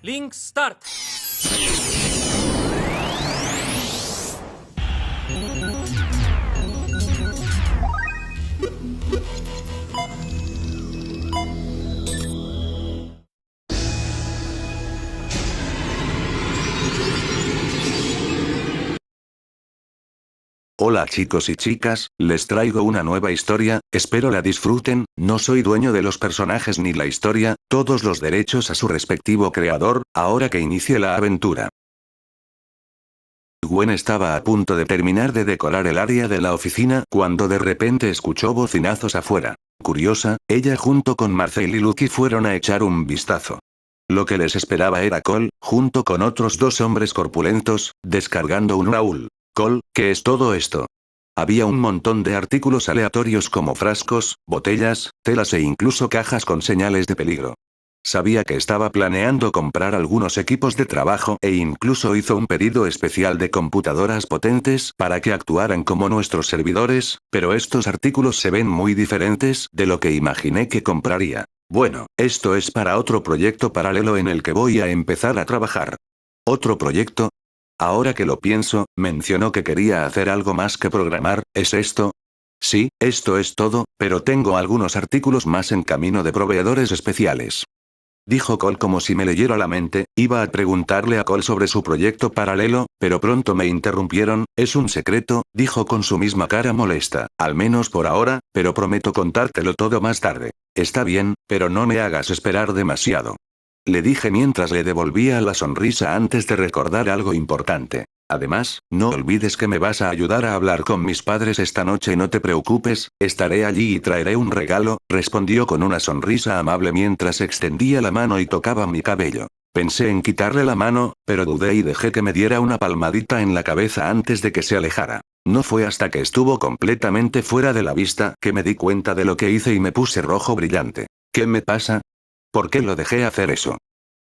Link Start. Hola chicos y chicas, les traigo una nueva historia, espero la disfruten, no soy dueño de los personajes ni la historia, todos los derechos a su respectivo creador, ahora que inicie la aventura. Gwen estaba a punto de terminar de decorar el área de la oficina cuando de repente escuchó bocinazos afuera. Curiosa, ella junto con Marcel y Lucky fueron a echar un vistazo. Lo que les esperaba era Cole, junto con otros dos hombres corpulentos, descargando un baúl. Cole, ¿qué es todo esto? Había un montón de artículos aleatorios como frascos, botellas, telas e incluso cajas con señales de peligro. Sabía que estaba planeando comprar algunos equipos de trabajo e incluso hizo un pedido especial de computadoras potentes para que actuaran como nuestros servidores, pero estos artículos se ven muy diferentes de lo que imaginé que compraría. Bueno, esto es para otro proyecto paralelo en el que voy a empezar a trabajar. ¿Otro proyecto? Ahora que lo pienso, mencionó que quería hacer algo más que programar, ¿es esto? Sí, esto es todo, pero tengo algunos artículos más en camino de proveedores especiales. Dijo Cole como si me leyera la mente, iba a preguntarle a Cole sobre su proyecto paralelo, pero pronto me interrumpieron, es un secreto, dijo con su misma cara molesta, al menos por ahora, pero prometo contártelo todo más tarde. Está bien, pero no me hagas esperar demasiado. Le dije mientras le devolvía la sonrisa antes de recordar algo importante. Además, no olvides que me vas a ayudar a hablar con mis padres esta noche, no te preocupes, estaré allí y traeré un regalo, respondió con una sonrisa amable mientras extendía la mano y tocaba mi cabello. Pensé en quitarle la mano, pero dudé y dejé que me diera una palmadita en la cabeza antes de que se alejara. No fue hasta que estuvo completamente fuera de la vista que me di cuenta de lo que hice y me puse rojo brillante. ¿Qué me pasa? ¿Por qué lo dejé hacer eso?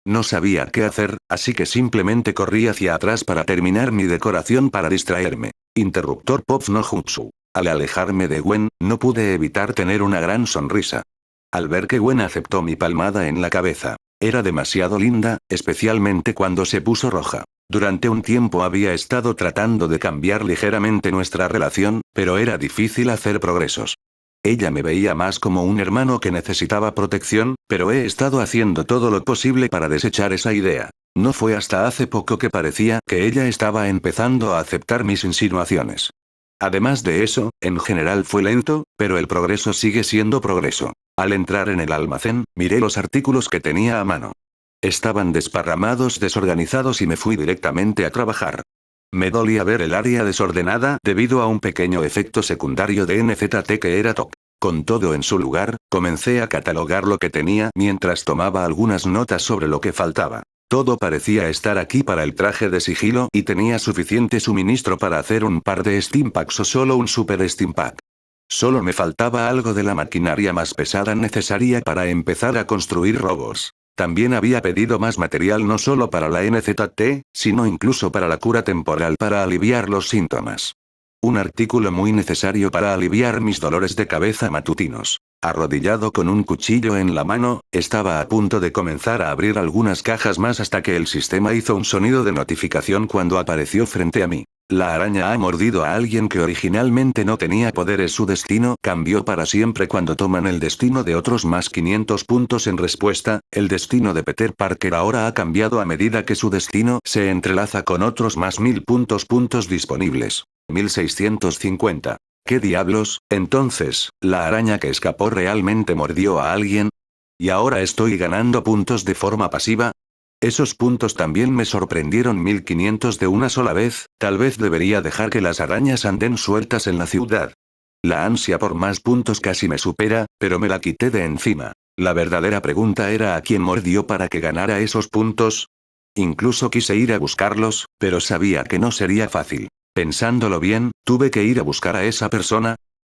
No sabía qué hacer, así que simplemente corrí hacia atrás para terminar mi decoración para distraerme. Interruptor Pop no Jutsu. Al alejarme de Gwen, no pude evitar tener una gran sonrisa. Al ver que Gwen aceptó mi palmada en la cabeza. Era demasiado linda, especialmente cuando se puso roja. Durante un tiempo había estado tratando de cambiar ligeramente nuestra relación, pero era difícil hacer progresos. Ella me veía más como un hermano que necesitaba protección, pero he estado haciendo todo lo posible para desechar esa idea. No fue hasta hace poco que parecía que ella estaba empezando a aceptar mis insinuaciones. Además de eso, en general fue lento, pero el progreso sigue siendo progreso. Al entrar en el almacén, miré los artículos que tenía a mano. Estaban desparramados, desorganizados y me fui directamente a trabajar. Me dolía ver el área desordenada debido a un pequeño efecto secundario de NZT que era TOC. Con todo en su lugar, comencé a catalogar lo que tenía mientras tomaba algunas notas sobre lo que faltaba. Todo parecía estar aquí para el traje de sigilo y tenía suficiente suministro para hacer un par de Stimpaks o solo un Super Stimpak. Solo me faltaba algo de la maquinaria más pesada necesaria para empezar a construir robots. También había pedido más material no solo para la NZT, sino incluso para la cura temporal para aliviar los síntomas. Un artículo muy necesario para aliviar mis dolores de cabeza matutinos. Arrodillado con un cuchillo en la mano, estaba a punto de comenzar a abrir algunas cajas más hasta que el sistema hizo un sonido de notificación cuando apareció frente a mí. La araña ha mordido a alguien que originalmente no tenía poderes. Su destino cambió para siempre cuando toman el destino de otros más 500 puntos en respuesta. El destino de Peter Parker ahora ha cambiado a medida que su destino se entrelaza con otros más 1000 puntos disponibles. 1650. ¿Qué diablos? Entonces, ¿la araña que escapó realmente mordió a alguien? ¿Y ahora estoy ganando puntos de forma pasiva? Esos puntos también me sorprendieron. 1500 de una sola vez, tal vez debería dejar que las arañas anden sueltas en la ciudad. La ansia por más puntos casi me supera, pero me la quité de encima. La verdadera pregunta era a quién mordió para que ganara esos puntos. Incluso quise ir a buscarlos, pero sabía que no sería fácil. Pensándolo bien, tuve que ir a buscar a esa persona.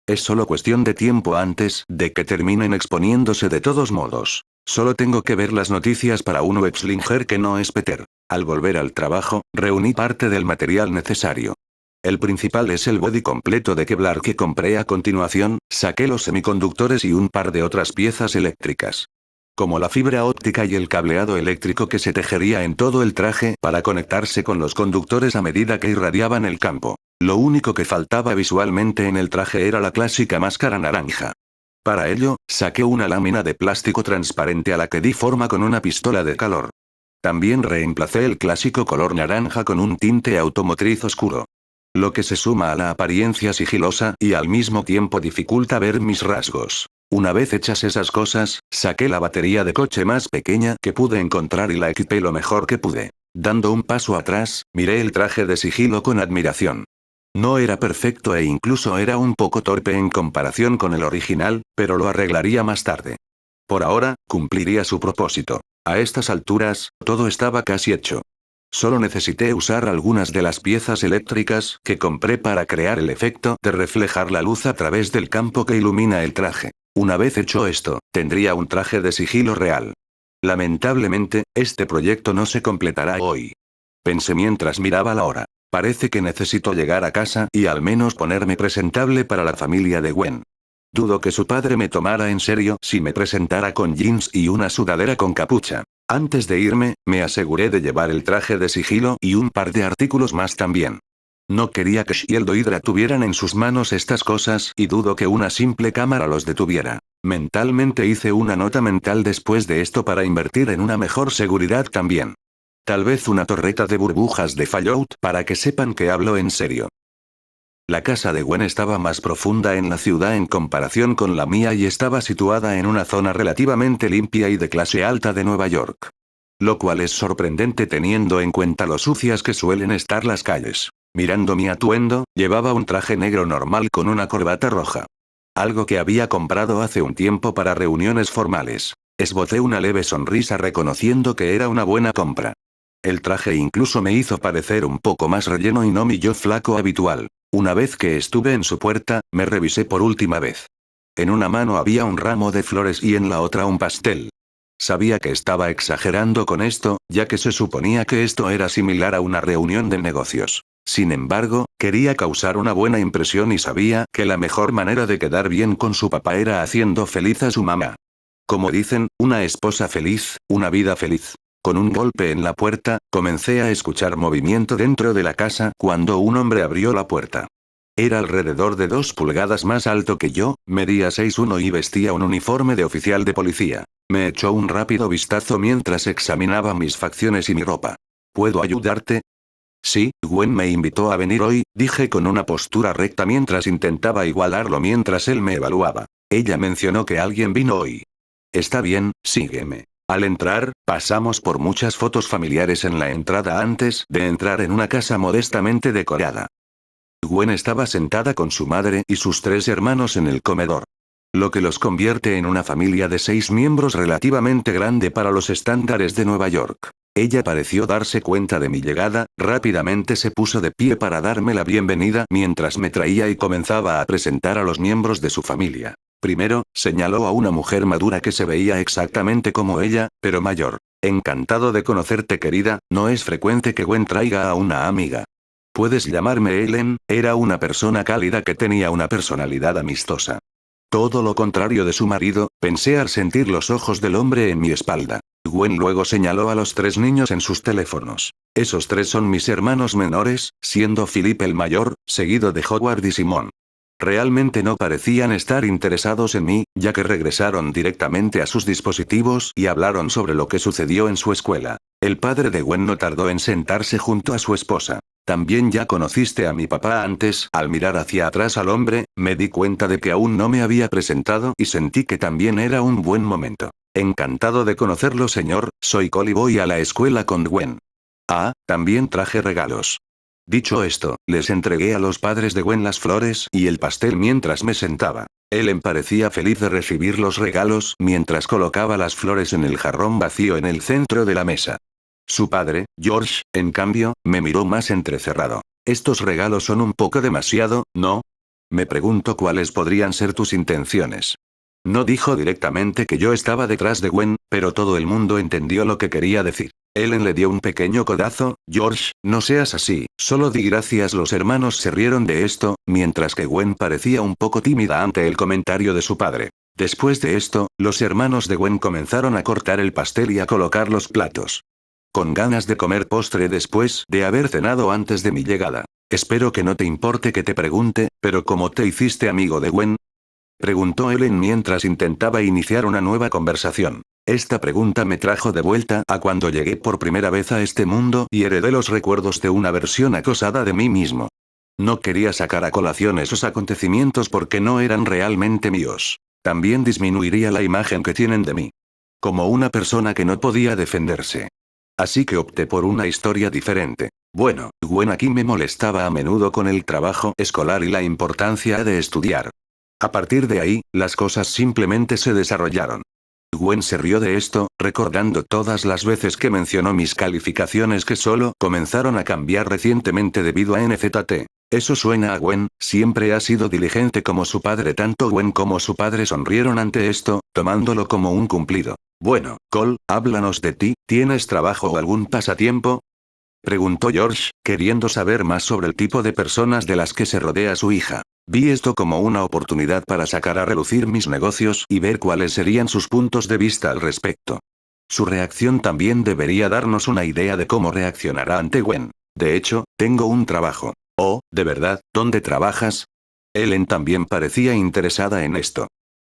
Es solo cuestión de tiempo antes de que terminen exponiéndose de todos modos. Solo tengo que ver las noticias para un Webslinger que no es Peter. Al volver al trabajo, reuní parte del material necesario. El principal es el body completo de Kevlar que compré a continuación, saqué los semiconductores y un par de otras piezas eléctricas. como la fibra óptica y el cableado eléctrico que se tejería en todo el traje para conectarse con los conductores a medida que irradiaban el campo. Lo único que faltaba visualmente en el traje era la clásica máscara naranja. Para ello, saqué una lámina de plástico transparente a la que di forma con una pistola de calor. También reemplacé el clásico color naranja con un tinte automotriz oscuro. Lo que se suma a la apariencia sigilosa y al mismo tiempo dificulta ver mis rasgos. Una vez hechas esas cosas, saqué la batería de coche más pequeña que pude encontrar y la equipé lo mejor que pude. Dando un paso atrás, miré el traje de sigilo con admiración. No era perfecto e incluso era un poco torpe en comparación con el original, pero lo arreglaría más tarde. Por ahora, cumpliría su propósito. A estas alturas, todo estaba casi hecho. Solo necesité usar algunas de las piezas eléctricas que compré para crear el efecto de reflejar la luz a través del campo que ilumina el traje. Una vez hecho esto, tendría un traje de sigilo real. Lamentablemente, este proyecto no se completará hoy. Pensé mientras miraba la hora. Parece que necesito llegar a casa y al menos ponerme presentable para la familia de Gwen. Dudo que su padre me tomara en serio si me presentara con jeans y una sudadera con capucha. Antes de irme, me aseguré de llevar el traje de sigilo y un par de artículos más también. No quería que Shield o Hydra tuvieran en sus manos estas cosas y dudo que una simple cámara los detuviera. Mentalmente hice una nota mental después de esto para invertir en una mejor seguridad también. Tal vez una torreta de burbujas de Fallout para que sepan que hablo en serio. La casa de Gwen estaba más profunda en la ciudad en comparación con la mía y estaba situada en una zona relativamente limpia y de clase alta de Nueva York. Lo cual es sorprendente teniendo en cuenta lo sucias que suelen estar las calles. Mirando mi atuendo, llevaba un traje negro normal con una corbata roja. Algo que había comprado hace un tiempo para reuniones formales. Esbocé una leve sonrisa reconociendo que era una buena compra. El traje incluso me hizo parecer un poco más relleno y no mi yo flaco habitual. Una vez que estuve en su puerta, me revisé por última vez. En una mano había un ramo de flores y en la otra un pastel. Sabía que estaba exagerando con esto, ya que se suponía que esto era similar a una reunión de negocios. Sin embargo, quería causar una buena impresión y sabía que la mejor manera de quedar bien con su papá era haciendo feliz a su mamá. Como dicen, una esposa feliz, una vida feliz. Con un golpe en la puerta, comencé a escuchar movimiento dentro de la casa cuando un hombre abrió la puerta. Era alrededor de 2 pulgadas más alto que yo, medía 6'1" y vestía un uniforme de oficial de policía. Me echó un rápido vistazo mientras examinaba mis facciones y mi ropa. ¿Puedo ayudarte? Sí, Gwen me invitó a venir hoy, dije con una postura recta mientras intentaba igualarlo mientras él me evaluaba. Ella mencionó que alguien vino hoy. Está bien, sígueme. Al entrar, pasamos por muchas fotos familiares en la entrada antes de entrar en una casa modestamente decorada. Gwen estaba sentada con su madre y sus 3 hermanos en el comedor. Lo que los convierte en una familia de 6 miembros relativamente grande para los estándares de Nueva York. Ella pareció darse cuenta de mi llegada, rápidamente se puso de pie para darme la bienvenida mientras me traía y comenzaba a presentar a los miembros de su familia. Primero, señaló a una mujer madura que se veía exactamente como ella, pero mayor. Encantado de conocerte, querida, no es frecuente que Gwen traiga a una amiga. Puedes llamarme Ellen, era una persona cálida que tenía una personalidad amistosa. Todo lo contrario de su marido, pensé al sentir los ojos del hombre en mi espalda. Gwen luego señaló a los 3 niños en sus teléfonos. Esos 3 son mis hermanos menores, siendo Philip el mayor, seguido de Howard y Simon. Realmente no parecían estar interesados en mí, ya que regresaron directamente a sus dispositivos y hablaron sobre lo que sucedió en su escuela. El padre de Gwen no tardó en sentarse junto a su esposa. También ya conociste a mi papá antes. Al mirar hacia atrás al hombre, me di cuenta de que aún no me había presentado y sentí que también era un buen momento. Encantado de conocerlo, señor, soy Cole y voy a la escuela con Gwen. Ah, también traje regalos. Dicho esto, les entregué a los padres de Gwen las flores y el pastel mientras me sentaba. Ellen parecía feliz de recibir los regalos mientras colocaba las flores en el jarrón vacío en el centro de la mesa. Su padre, George, en cambio, me miró más entrecerrado. Estos regalos son un poco demasiado, ¿no? Me pregunto cuáles podrían ser tus intenciones. No dijo directamente que yo estaba detrás de Gwen, pero todo el mundo entendió lo que quería decir. Ellen le dio un pequeño codazo. George, no seas así, solo di gracias. Los hermanos se rieron de esto, mientras que Gwen parecía un poco tímida ante el comentario de su padre. Después de esto, los hermanos de Gwen comenzaron a cortar el pastel y a colocar los platos. Con ganas de comer postre después de haber cenado antes de mi llegada. Espero que no te importe que te pregunte, pero ¿cómo te hiciste amigo de Gwen? Preguntó Ellen mientras intentaba iniciar una nueva conversación. Esta pregunta me trajo de vuelta a cuando llegué por primera vez a este mundo y heredé los recuerdos de una versión acosada de mí mismo. No quería sacar a colación esos acontecimientos porque no eran realmente míos. También disminuiría la imagen que tienen de mí. Como una persona que no podía defenderse. Así que opté por una historia diferente. Bueno, Gwen aquí me molestaba a menudo con el trabajo escolar y la importancia de estudiar. A partir de ahí, las cosas simplemente se desarrollaron. Gwen se rió de esto, recordando todas las veces que mencionó mis calificaciones que solo comenzaron a cambiar recientemente debido a NZT. Eso suena a Gwen, siempre ha sido diligente como su padre. Tanto Gwen como su padre sonrieron ante esto, tomándolo como un cumplido. Bueno, Cole, háblanos de ti, ¿tienes trabajo o algún pasatiempo? Preguntó George, queriendo saber más sobre el tipo de personas de las que se rodea su hija. Vi esto como una oportunidad para sacar a relucir mis negocios y ver cuáles serían sus puntos de vista al respecto. Su reacción también debería darnos una idea de cómo reaccionará ante Gwen. De hecho, tengo un trabajo. Oh, ¿de verdad? ¿Dónde trabajas? Ellen también parecía interesada en esto.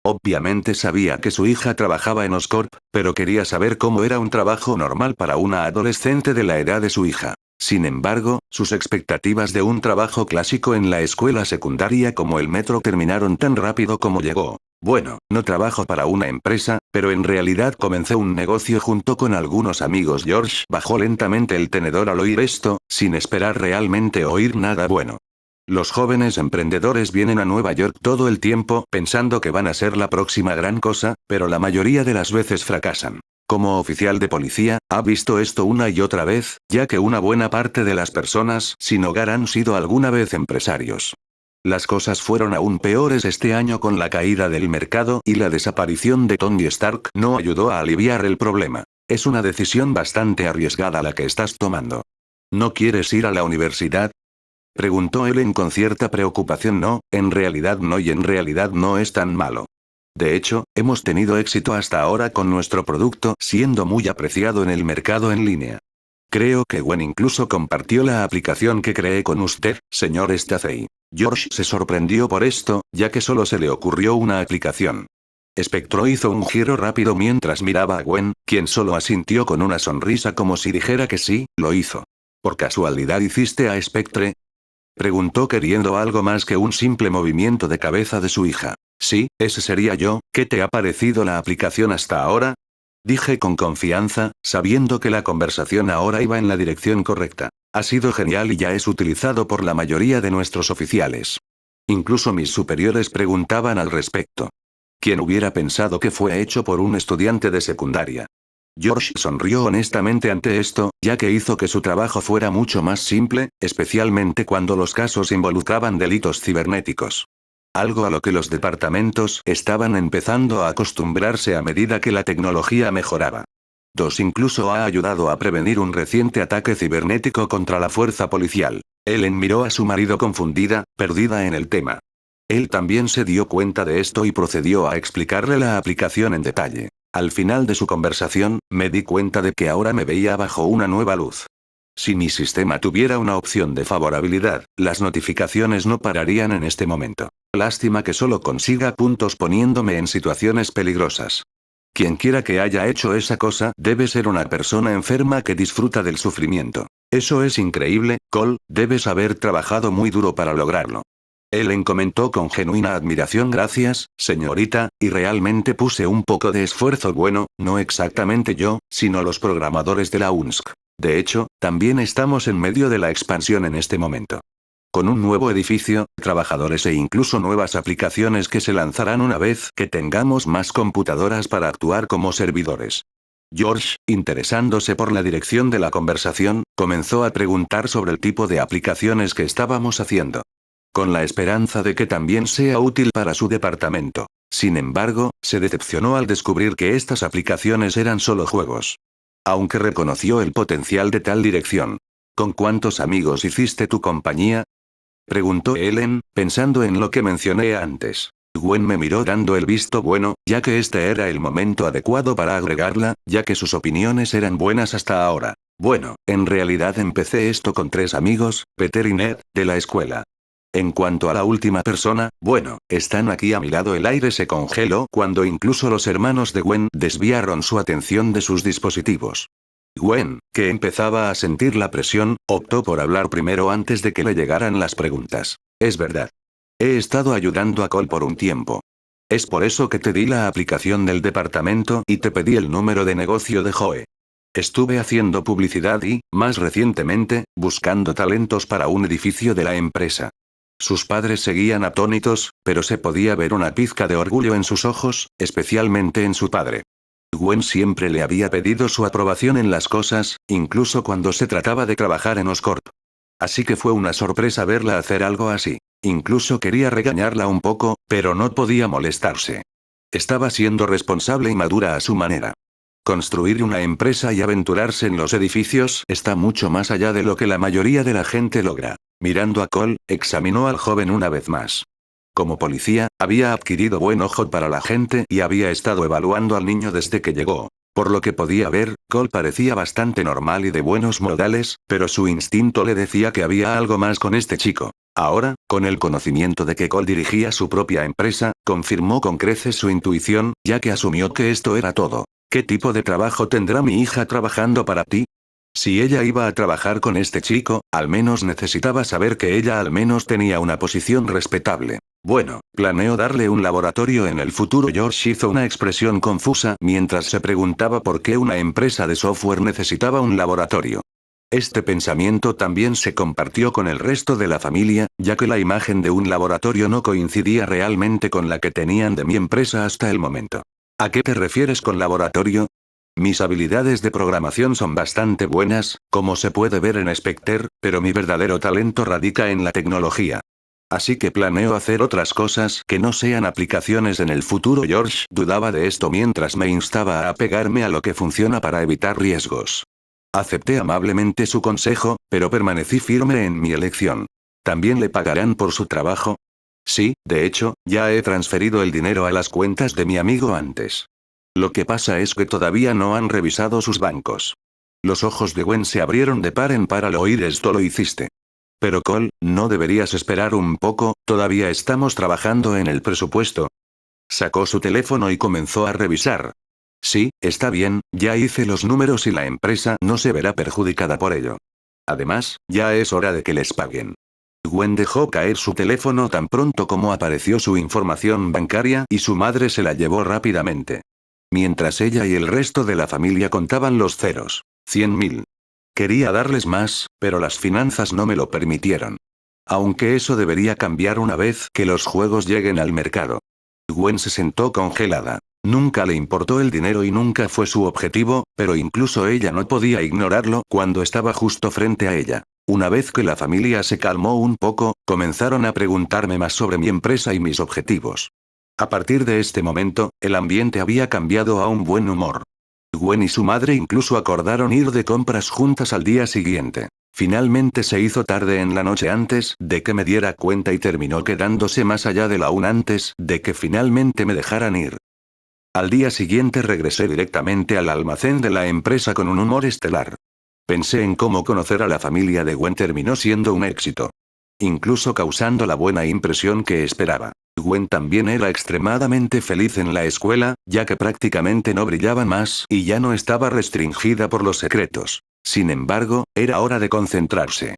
Obviamente sabía que su hija trabajaba en Oscorp, pero quería saber cómo era un trabajo normal para una adolescente de la edad de su hija. Sin embargo, sus expectativas de un trabajo clásico en la escuela secundaria como el metro terminaron tan rápido como llegó. Bueno, no trabajo para una empresa, pero en realidad comencé un negocio junto con algunos amigos. George bajó lentamente el tenedor al oír esto, sin esperar realmente oír nada bueno. Los jóvenes emprendedores vienen a Nueva York todo el tiempo pensando que van a ser la próxima gran cosa, pero la mayoría de las veces fracasan. Como oficial de policía, ha visto esto una y otra vez, ya que una buena parte de las personas sin hogar han sido alguna vez empresarios. Las cosas fueron aún peores este año con la caída del mercado y la desaparición de Tony Stark no ayudó a aliviar el problema. Es una decisión bastante arriesgada la que estás tomando. ¿No quieres ir a la universidad? Preguntó Ellen con cierta preocupación. No, en realidad no, y en realidad no es tan malo. De hecho, hemos tenido éxito hasta ahora con nuestro producto siendo muy apreciado en el mercado en línea. Creo que Gwen incluso compartió la aplicación que creé con usted, señor Stacey. George se sorprendió por esto, ya que solo se le ocurrió una aplicación. Spectro hizo un giro rápido mientras miraba a Gwen, quien solo asintió con una sonrisa como si dijera que sí, lo hizo. ¿Por casualidad hiciste a Spectre? Preguntó queriendo algo más que un simple movimiento de cabeza de su hija. Sí, ese sería yo. ¿Qué te ha parecido la aplicación hasta ahora? Dije con confianza, sabiendo que la conversación ahora iba en la dirección correcta. Ha sido genial y ya es utilizado por la mayoría de nuestros oficiales. Incluso mis superiores preguntaban al respecto. ¿Quién hubiera pensado que fue hecho por un estudiante de secundaria? George sonrió honestamente ante esto, ya que hizo que su trabajo fuera mucho más simple, especialmente cuando los casos involucraban delitos cibernéticos. Algo a lo que los departamentos estaban empezando a acostumbrarse a medida que la tecnología mejoraba. 2. Incluso ha ayudado a prevenir un reciente ataque cibernético contra la fuerza policial. Ellen miró a su marido confundida, perdida en el tema. Él también se dio cuenta de esto y procedió a explicarle la aplicación en detalle. Al final de su conversación, me di cuenta de que ahora me veía bajo una nueva luz. Si mi sistema tuviera una opción de favorabilidad, las notificaciones no pararían en este momento. Lástima que solo consiga puntos poniéndome en situaciones peligrosas. Quienquiera que haya hecho esa cosa debe ser una persona enferma que disfruta del sufrimiento. Eso es increíble, Cole, debes haber trabajado muy duro para lograrlo. Ellen comentó con genuina admiración. Gracias, señorita, y realmente puse un poco de esfuerzo. Bueno, no exactamente yo, sino los programadores de la UNSC. De hecho, también estamos en medio de la expansión en este momento. Con un nuevo edificio, trabajadores e incluso nuevas aplicaciones que se lanzarán una vez que tengamos más computadoras para actuar como servidores. George, interesándose por la dirección de la conversación, comenzó a preguntar sobre el tipo de aplicaciones que estábamos haciendo. Con la esperanza de que también sea útil para su departamento. Sin embargo, se decepcionó al descubrir que estas aplicaciones eran solo juegos. Aunque reconoció el potencial de tal dirección. ¿Con cuántos amigos hiciste tu compañía? Preguntó Ellen, pensando en lo que mencioné antes. Gwen me miró dando el visto bueno, ya que este era el momento adecuado para agregarla, ya que sus opiniones eran buenas hasta ahora. Bueno, en realidad empecé esto con 3 amigos, Peter y Ned, de la escuela. En cuanto a la última persona, bueno, están aquí a mi lado. El aire se congeló cuando incluso los hermanos de Gwen desviaron su atención de sus dispositivos. Gwen, que empezaba a sentir la presión, optó por hablar primero antes de que le llegaran las preguntas. Es verdad. He estado ayudando a Cole por un tiempo. Es por eso que te di la aplicación del departamento y te pedí el número de negocio de Joe. Estuve haciendo publicidad y, más recientemente, buscando talentos para un edificio de la empresa. Sus padres seguían atónitos, pero se podía ver una pizca de orgullo en sus ojos, especialmente en su padre. Gwen siempre le había pedido su aprobación en las cosas, incluso cuando se trataba de trabajar en Oscorp. Así que fue una sorpresa verla hacer algo así. Incluso quería regañarla un poco, pero no podía molestarse. Estaba siendo responsable y madura a su manera. Construir una empresa y aventurarse en los edificios está mucho más allá de lo que la mayoría de la gente logra. Mirando a Cole, examinó al joven una vez más. Como policía, había adquirido buen ojo para la gente y había estado evaluando al niño desde que llegó. Por lo que podía ver, Cole parecía bastante normal y de buenos modales, pero su instinto le decía que había algo más con este chico. Ahora, con el conocimiento de que Cole dirigía su propia empresa, confirmó con creces su intuición, ya que asumió que esto era todo. ¿Qué tipo de trabajo tendrá mi hija trabajando para ti? Si ella iba a trabajar con este chico, al menos necesitaba saber que ella al menos tenía una posición respetable. Bueno, planeo darle un laboratorio en el futuro. George hizo una expresión confusa mientras se preguntaba por qué una empresa de software necesitaba un laboratorio. Este pensamiento también se compartió con el resto de la familia, ya que la imagen de un laboratorio no coincidía realmente con la que tenían de mi empresa hasta el momento. ¿A qué te refieres con laboratorio? Mis habilidades de programación son bastante buenas, como se puede ver en Spectre, pero mi verdadero talento radica en la tecnología. Así que planeo hacer otras cosas que no sean aplicaciones en el futuro. George dudaba de esto mientras me instaba a apegarme a lo que funciona para evitar riesgos. Acepté amablemente su consejo, pero permanecí firme en mi elección. ¿También le pagarán por su trabajo? Sí, de hecho, ya he transferido el dinero a las cuentas de mi amigo antes. Lo que pasa es que todavía no han revisado sus bancos. Los ojos de Gwen se abrieron de par en par al oír esto. Lo hiciste. Pero Cole, ¿no deberías esperar un poco? Todavía estamos trabajando en el presupuesto. Sacó su teléfono y comenzó a revisar. Sí, está bien, ya hice los números y la empresa no se verá perjudicada por ello. Además, ya es hora de que les paguen. Gwen dejó caer su teléfono tan pronto como apareció su información bancaria y su madre se la llevó rápidamente. Mientras ella y el resto de la familia contaban los ceros. 100.000. Quería darles más, pero las finanzas no me lo permitieron. Aunque eso debería cambiar una vez que los juegos lleguen al mercado. Gwen se sentó congelada. Nunca le importó el dinero y nunca fue su objetivo, pero incluso ella no podía ignorarlo cuando estaba justo frente a ella. Una vez que la familia se calmó un poco, comenzaron a preguntarme más sobre mi empresa y mis objetivos. A partir de este momento, el ambiente había cambiado a un buen humor. Gwen y su madre incluso acordaron ir de compras juntas al día siguiente. Finalmente se hizo tarde en la noche antes de que me diera cuenta y terminó quedándose más allá de la una antes de que finalmente me dejaran ir. Al día siguiente regresé directamente al almacén de la empresa con un humor estelar. Pensé en cómo conocer a la familia de Gwen terminó siendo un éxito. Incluso causando la buena impresión que esperaba. Gwen también era extremadamente feliz en la escuela, ya que prácticamente no brillaba más y ya no estaba restringida por los secretos. Sin embargo, era hora de concentrarse.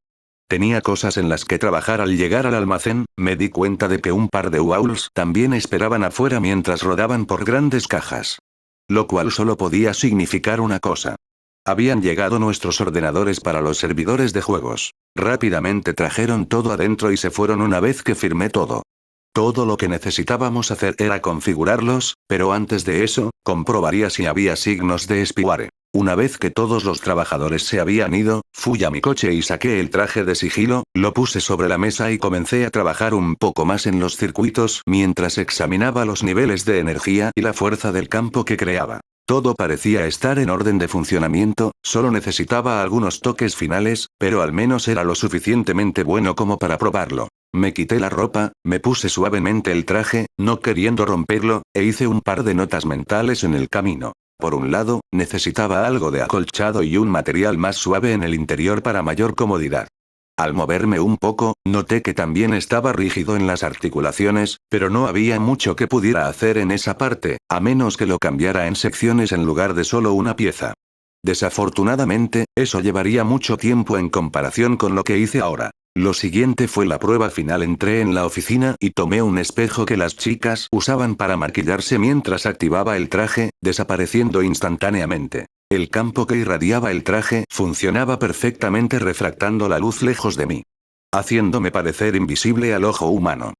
Tenía cosas en las que trabajar. Al llegar al almacén, me di cuenta de que un par de owls también esperaban afuera mientras rodaban por grandes cajas. Lo cual solo podía significar una cosa. Habían llegado nuestros ordenadores para los servidores de juegos. Rápidamente trajeron todo adentro y se fueron una vez que firmé todo. Todo lo que necesitábamos hacer era configurarlos, pero antes de eso, comprobaría si había signos de spyware. Una vez que todos los trabajadores se habían ido, fui a mi coche y saqué el traje de sigilo, lo puse sobre la mesa y comencé a trabajar un poco más en los circuitos mientras examinaba los niveles de energía y la fuerza del campo que creaba. Todo parecía estar en orden de funcionamiento, solo necesitaba algunos toques finales, pero al menos era lo suficientemente bueno como para probarlo. Me quité la ropa, me puse suavemente el traje, no queriendo romperlo, e hice un par de notas mentales en el camino. Por un lado, necesitaba algo de acolchado y un material más suave en el interior para mayor comodidad. Al moverme un poco, noté que también estaba rígido en las articulaciones, pero no había mucho que pudiera hacer en esa parte, a menos que lo cambiara en secciones en lugar de solo una pieza. Desafortunadamente, eso llevaría mucho tiempo en comparación con lo que hice ahora. Lo siguiente fue la prueba final. Entré en la oficina y tomé un espejo que las chicas usaban para maquillarse mientras activaba el traje, desapareciendo instantáneamente. El campo que irradiaba el traje funcionaba perfectamente refractando la luz lejos de mí, haciéndome parecer invisible al ojo humano,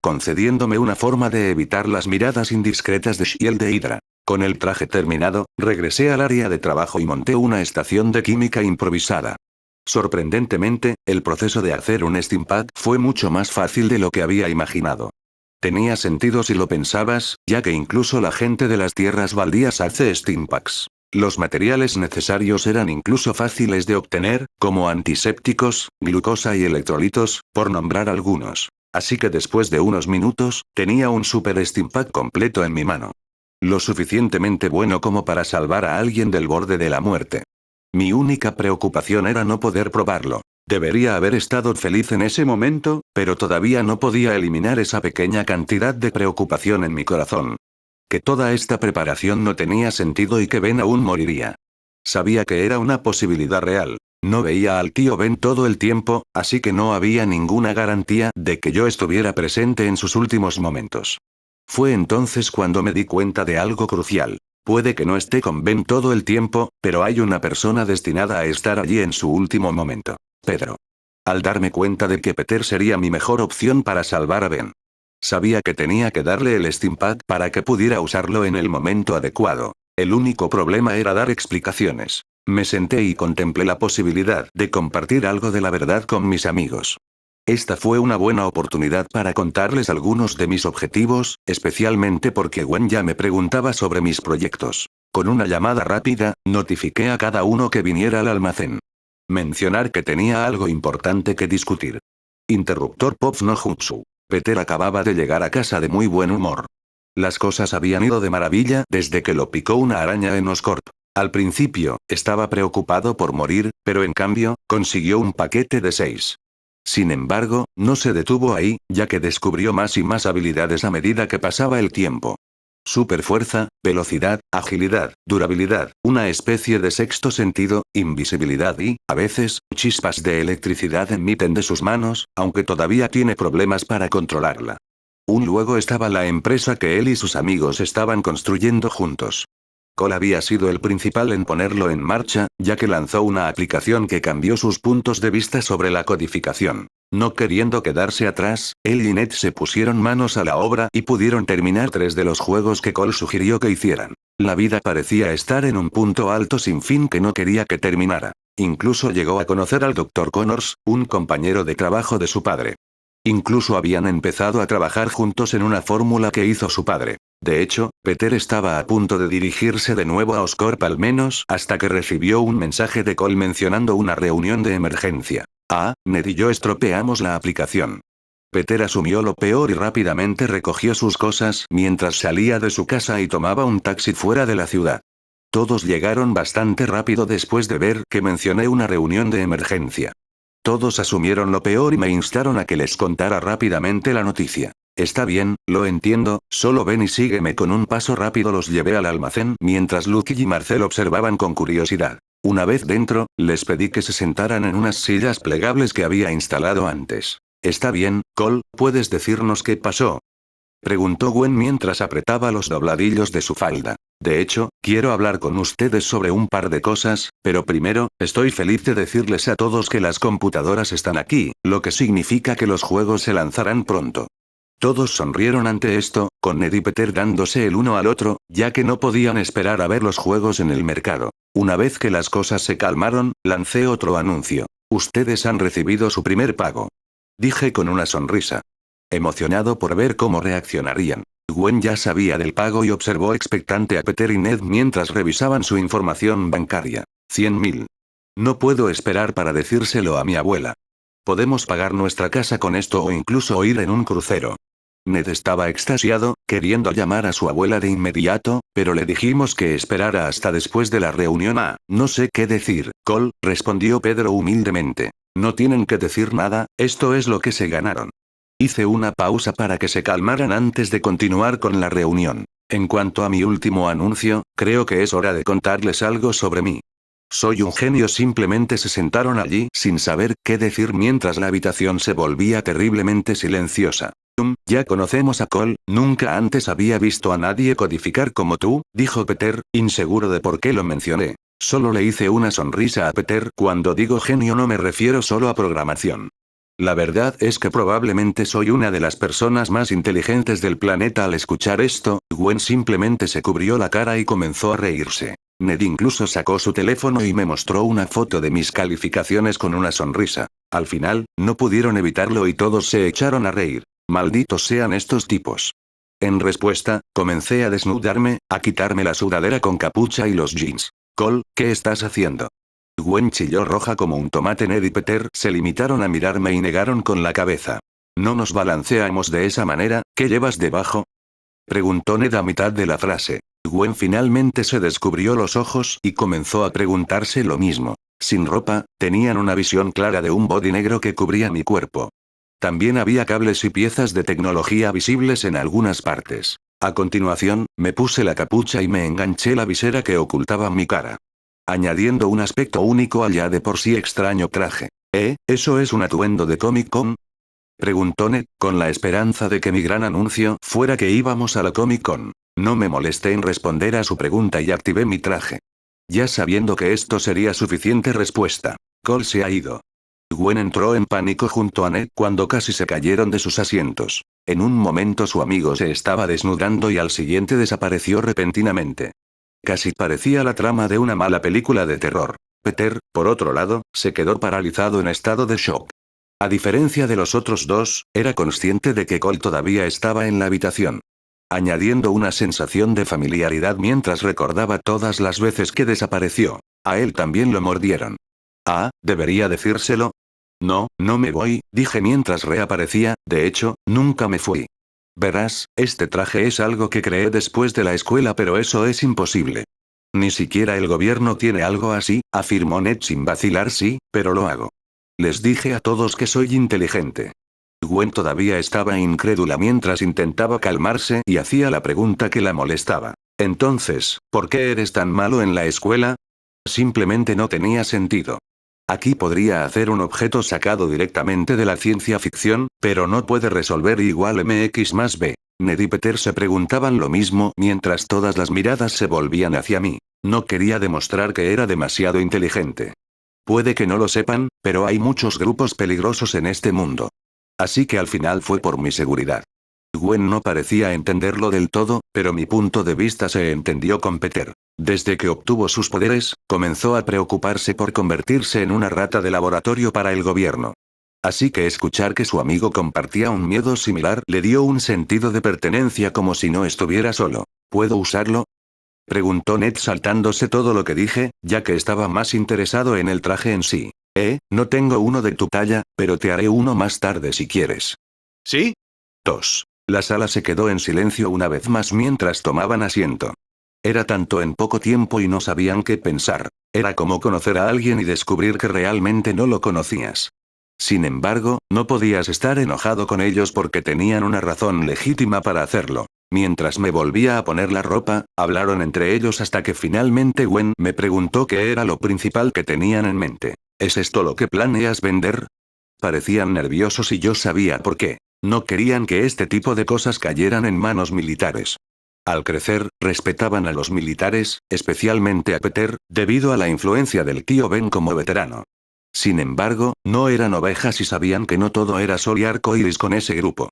concediéndome una forma de evitar las miradas indiscretas de Shield de Hydra. Con el traje terminado, regresé al área de trabajo y monté una estación de química improvisada. Sorprendentemente, el proceso de hacer un steampack fue mucho más fácil de lo que había imaginado. Tenía sentido si lo pensabas, ya que incluso la gente de las tierras baldías hace steampacks. Los materiales necesarios eran incluso fáciles de obtener, como antisépticos, glucosa y electrolitos, por nombrar algunos. Así que después de unos minutos, tenía un super steampack completo en mi mano. Lo suficientemente bueno como para salvar a alguien del borde de la muerte. Mi única preocupación era no poder probarlo. Debería haber estado feliz en ese momento, pero todavía no podía eliminar esa pequeña cantidad de preocupación en mi corazón. Que toda esta preparación no tenía sentido y que Ben aún moriría. Sabía que era una posibilidad real. No veía al tío Ben todo el tiempo, así que no había ninguna garantía de que yo estuviera presente en sus últimos momentos. Fue entonces cuando me di cuenta de algo crucial. Puede que no esté con Ben todo el tiempo, pero hay una persona destinada a estar allí en su último momento. Pedro. Al darme cuenta de que Peter sería mi mejor opción para salvar a Ben. Sabía que tenía que darle el steampack para que pudiera usarlo en el momento adecuado. El único problema era dar explicaciones. Me senté y contemplé la posibilidad de compartir algo de la verdad con mis amigos. Esta fue una buena oportunidad para contarles algunos de mis objetivos, especialmente porque Gwen ya me preguntaba sobre mis proyectos. Con una llamada rápida, notifiqué a cada uno que viniera al almacén. Mencionar que tenía algo importante que discutir. Interruptor Pop no Jutsu. Peter acababa de llegar a casa de muy buen humor. Las cosas habían ido de maravilla desde que lo picó una araña en Oscorp. Al principio, estaba preocupado por morir, pero en cambio, consiguió un paquete de 6. Sin embargo, no se detuvo ahí, ya que descubrió más y más habilidades a medida que pasaba el tiempo. Superfuerza, velocidad, agilidad, durabilidad, una especie de sexto sentido, invisibilidad y, a veces, chispas de electricidad emiten de sus manos, aunque todavía tiene problemas para controlarla. Luego estaba la empresa que él y sus amigos estaban construyendo juntos. Cole había sido el principal en ponerlo en marcha, ya que lanzó una aplicación que cambió sus puntos de vista sobre la codificación. No queriendo quedarse atrás, él y Ned se pusieron manos a la obra y pudieron terminar 3 de los juegos que Cole sugirió que hicieran. La vida parecía estar en un punto alto sin fin que no quería que terminara. Incluso llegó a conocer al Dr. Connors, un compañero de trabajo de su padre. Incluso habían empezado a trabajar juntos en una fórmula que hizo su padre. De hecho, Peter estaba a punto de dirigirse de nuevo a Oscorp al menos hasta que recibió un mensaje de Cole mencionando una reunión de emergencia. Ned y yo estropeamos la aplicación. Peter asumió lo peor y rápidamente recogió sus cosas mientras salía de su casa y tomaba un taxi fuera de la ciudad. Todos llegaron bastante rápido después de ver que mencioné una reunión de emergencia. Todos asumieron lo peor y me instaron a que les contara rápidamente la noticia. Está bien, lo entiendo, solo ven y sígueme. Con un paso rápido los llevé al almacén mientras Lucky y Marcel observaban con curiosidad. Una vez dentro, les pedí que se sentaran en unas sillas plegables que había instalado antes. Está bien, Cole, ¿puedes decirnos qué pasó?, preguntó Gwen mientras apretaba los dobladillos de su falda. De hecho, quiero hablar con ustedes sobre un par de cosas, pero primero, estoy feliz de decirles a todos que las computadoras están aquí, lo que significa que los juegos se lanzarán pronto. Todos sonrieron ante esto, con Ned y Peter dándose el uno al otro, ya que no podían esperar a ver los juegos en el mercado. Una vez que las cosas se calmaron, lancé otro anuncio. Ustedes han recibido su primer pago. Dije con una sonrisa. Emocionado por ver cómo reaccionarían. Gwen ya sabía del pago y observó expectante a Peter y Ned mientras revisaban su información bancaria. 100.000. No puedo esperar para decírselo a mi abuela. Podemos pagar nuestra casa con esto o incluso ir en un crucero. Ned estaba extasiado, queriendo llamar a su abuela de inmediato, pero le dijimos que esperara hasta después de la reunión. No sé qué decir, Cole, respondió Pedro humildemente. No tienen que decir nada, esto es lo que se ganaron. Hice una pausa para que se calmaran antes de continuar con la reunión. En cuanto a mi último anuncio, creo que es hora de contarles algo sobre mí. Soy un genio. Simplemente se sentaron allí sin saber qué decir mientras la habitación se volvía terriblemente silenciosa. Ya conocemos a Cole, nunca antes había visto a nadie codificar como tú, dijo Peter, inseguro de por qué lo mencioné. Solo le hice una sonrisa a Peter. Cuando digo genio no me refiero solo a programación. La verdad es que probablemente soy una de las personas más inteligentes del planeta. Al escuchar esto, Gwen simplemente se cubrió la cara y comenzó a reírse. Ned incluso sacó su teléfono y me mostró una foto de mis calificaciones con una sonrisa. Al final, no pudieron evitarlo y todos se echaron a reír. Malditos sean estos tipos. En respuesta, comencé a desnudarme, a quitarme la sudadera con capucha y los jeans. Cole, ¿qué estás haciendo? Gwen chilló roja como un tomate. Ned y Peter se limitaron a mirarme y negaron con la cabeza. No nos balanceamos de esa manera, ¿qué llevas debajo? Preguntó Ned a mitad de la frase. Gwen finalmente se descubrió los ojos y comenzó a preguntarse lo mismo. Sin ropa, tenían una visión clara de un body negro que cubría mi cuerpo. También había cables y piezas de tecnología visibles en algunas partes. A continuación, me puse la capucha y me enganché la visera que ocultaba mi cara, añadiendo un aspecto único al ya de por sí extraño traje. ¿Eso es un atuendo de Comic Con? Preguntó Ned, con la esperanza de que mi gran anuncio fuera que íbamos a la Comic Con. No me molesté en responder a su pregunta y activé mi traje. Ya sabiendo que esto sería suficiente respuesta. Cole se ha ido. Gwen entró en pánico junto a Ned cuando casi se cayeron de sus asientos. En un momento su amigo se estaba desnudando y al siguiente desapareció repentinamente. Casi parecía la trama de una mala película de terror. Peter, por otro lado, se quedó paralizado en estado de shock. A diferencia de los otros dos, era consciente de que Cole todavía estaba en la habitación, añadiendo una sensación de familiaridad mientras recordaba todas las veces que desapareció. A él también lo mordieron. ¿Debería decírselo? No, no me voy, dije mientras reaparecía. De hecho, nunca me fui. Verás, este traje es algo que creé después de la escuela, pero eso es imposible. Ni siquiera el gobierno tiene algo así, afirmó Ned sin vacilar. Sí, pero lo hago. Les dije a todos que soy inteligente. Gwen todavía estaba incrédula mientras intentaba calmarse y hacía la pregunta que la molestaba. Entonces, ¿por qué eres tan malo en la escuela? Simplemente no tenía sentido. Aquí podría hacer un objeto sacado directamente de la ciencia ficción, pero no puede resolver igual mx más b. Ned y Peter se preguntaban lo mismo mientras todas las miradas se volvían hacia mí. No quería demostrar que era demasiado inteligente. Puede que no lo sepan, pero hay muchos grupos peligrosos en este mundo. Así que al final fue por mi seguridad. Gwen no parecía entenderlo del todo, pero mi punto de vista se entendió con Peter. Desde que obtuvo sus poderes, comenzó a preocuparse por convertirse en una rata de laboratorio para el gobierno. Así que escuchar que su amigo compartía un miedo similar le dio un sentido de pertenencia como si no estuviera solo. ¿Puedo usarlo? Preguntó Ned saltándose todo lo que dije, ya que estaba más interesado en el traje en sí. No tengo uno de tu talla, pero te haré uno más tarde si quieres. ¿Sí? Tos. La sala se quedó en silencio una vez más mientras tomaban asiento. Era tanto en poco tiempo y no sabían qué pensar. Era como conocer a alguien y descubrir que realmente no lo conocías. Sin embargo, no podías estar enojado con ellos porque tenían una razón legítima para hacerlo. Mientras me volvía a poner la ropa, hablaron entre ellos hasta que finalmente Gwen me preguntó qué era lo principal que tenían en mente. ¿Es esto lo que planeas vender? Parecían nerviosos y yo sabía por qué. No querían que este tipo de cosas cayeran en manos militares. Al crecer, respetaban a los militares, especialmente a Peter, debido a la influencia del tío Ben como veterano. Sin embargo, no eran ovejas y sabían que no todo era sol y arco iris con ese grupo.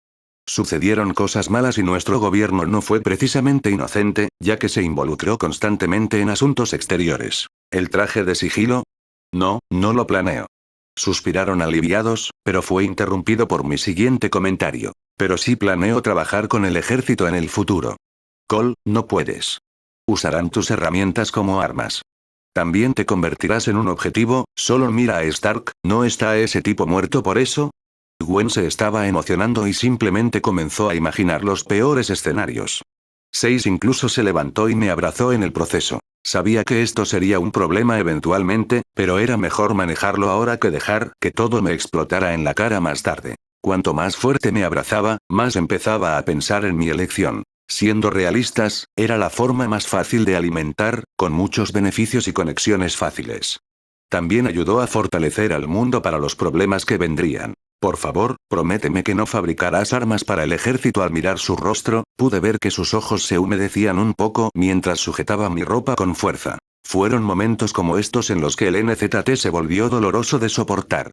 Sucedieron cosas malas y nuestro gobierno no fue precisamente inocente, ya que se involucró constantemente en asuntos exteriores. ¿El traje de sigilo? No, no lo planeo. Suspiraron aliviados, pero fue interrumpido por mi siguiente comentario. Pero sí planeo trabajar con el ejército en el futuro. Cole, no puedes. Usarán tus herramientas como armas. También te convertirás en un objetivo, solo mira a Stark, ¿no está ese tipo muerto por eso? Gwen se estaba emocionando y simplemente comenzó a imaginar los peores escenarios. 6 incluso se levantó y me abrazó en el proceso. Sabía que esto sería un problema eventualmente, pero era mejor manejarlo ahora que dejar que todo me explotara en la cara más tarde. Cuanto más fuerte me abrazaba, más empezaba a pensar en mi elección. Siendo realistas, era la forma más fácil de alimentar, con muchos beneficios y conexiones fáciles. También ayudó a fortalecer al mundo para los problemas que vendrían. Por favor, prométeme que no fabricarás armas para el ejército. Al mirar su rostro, pude ver que sus ojos se humedecían un poco mientras sujetaba mi ropa con fuerza. Fueron momentos como estos en los que el NZT se volvió doloroso de soportar.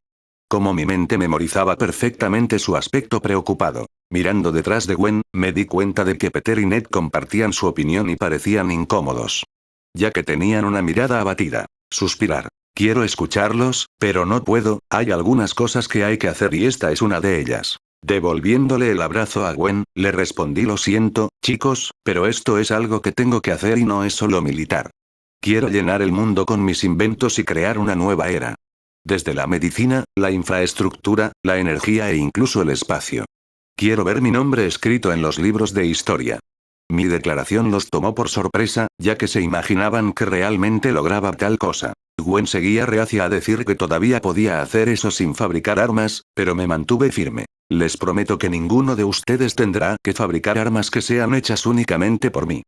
Como mi mente memorizaba perfectamente su aspecto preocupado. Mirando detrás de Gwen, me di cuenta de que Peter y Ned compartían su opinión y parecían incómodos. Ya que tenían una mirada abatida. Suspirar. Quiero escucharlos, pero no puedo, hay algunas cosas que hay que hacer y esta es una de ellas. Devolviéndole el abrazo a Gwen, le respondí: lo siento, chicos, pero esto es algo que tengo que hacer y no es solo militar. Quiero llenar el mundo con mis inventos y crear una nueva era. Desde la medicina, la infraestructura, la energía e incluso el espacio. Quiero ver mi nombre escrito en los libros de historia. Mi declaración los tomó por sorpresa, ya que se imaginaban que realmente lograba tal cosa. Gwen seguía reacia a decir que todavía podía hacer eso sin fabricar armas, pero me mantuve firme. Les prometo que ninguno de ustedes tendrá que fabricar armas que sean hechas únicamente por mí.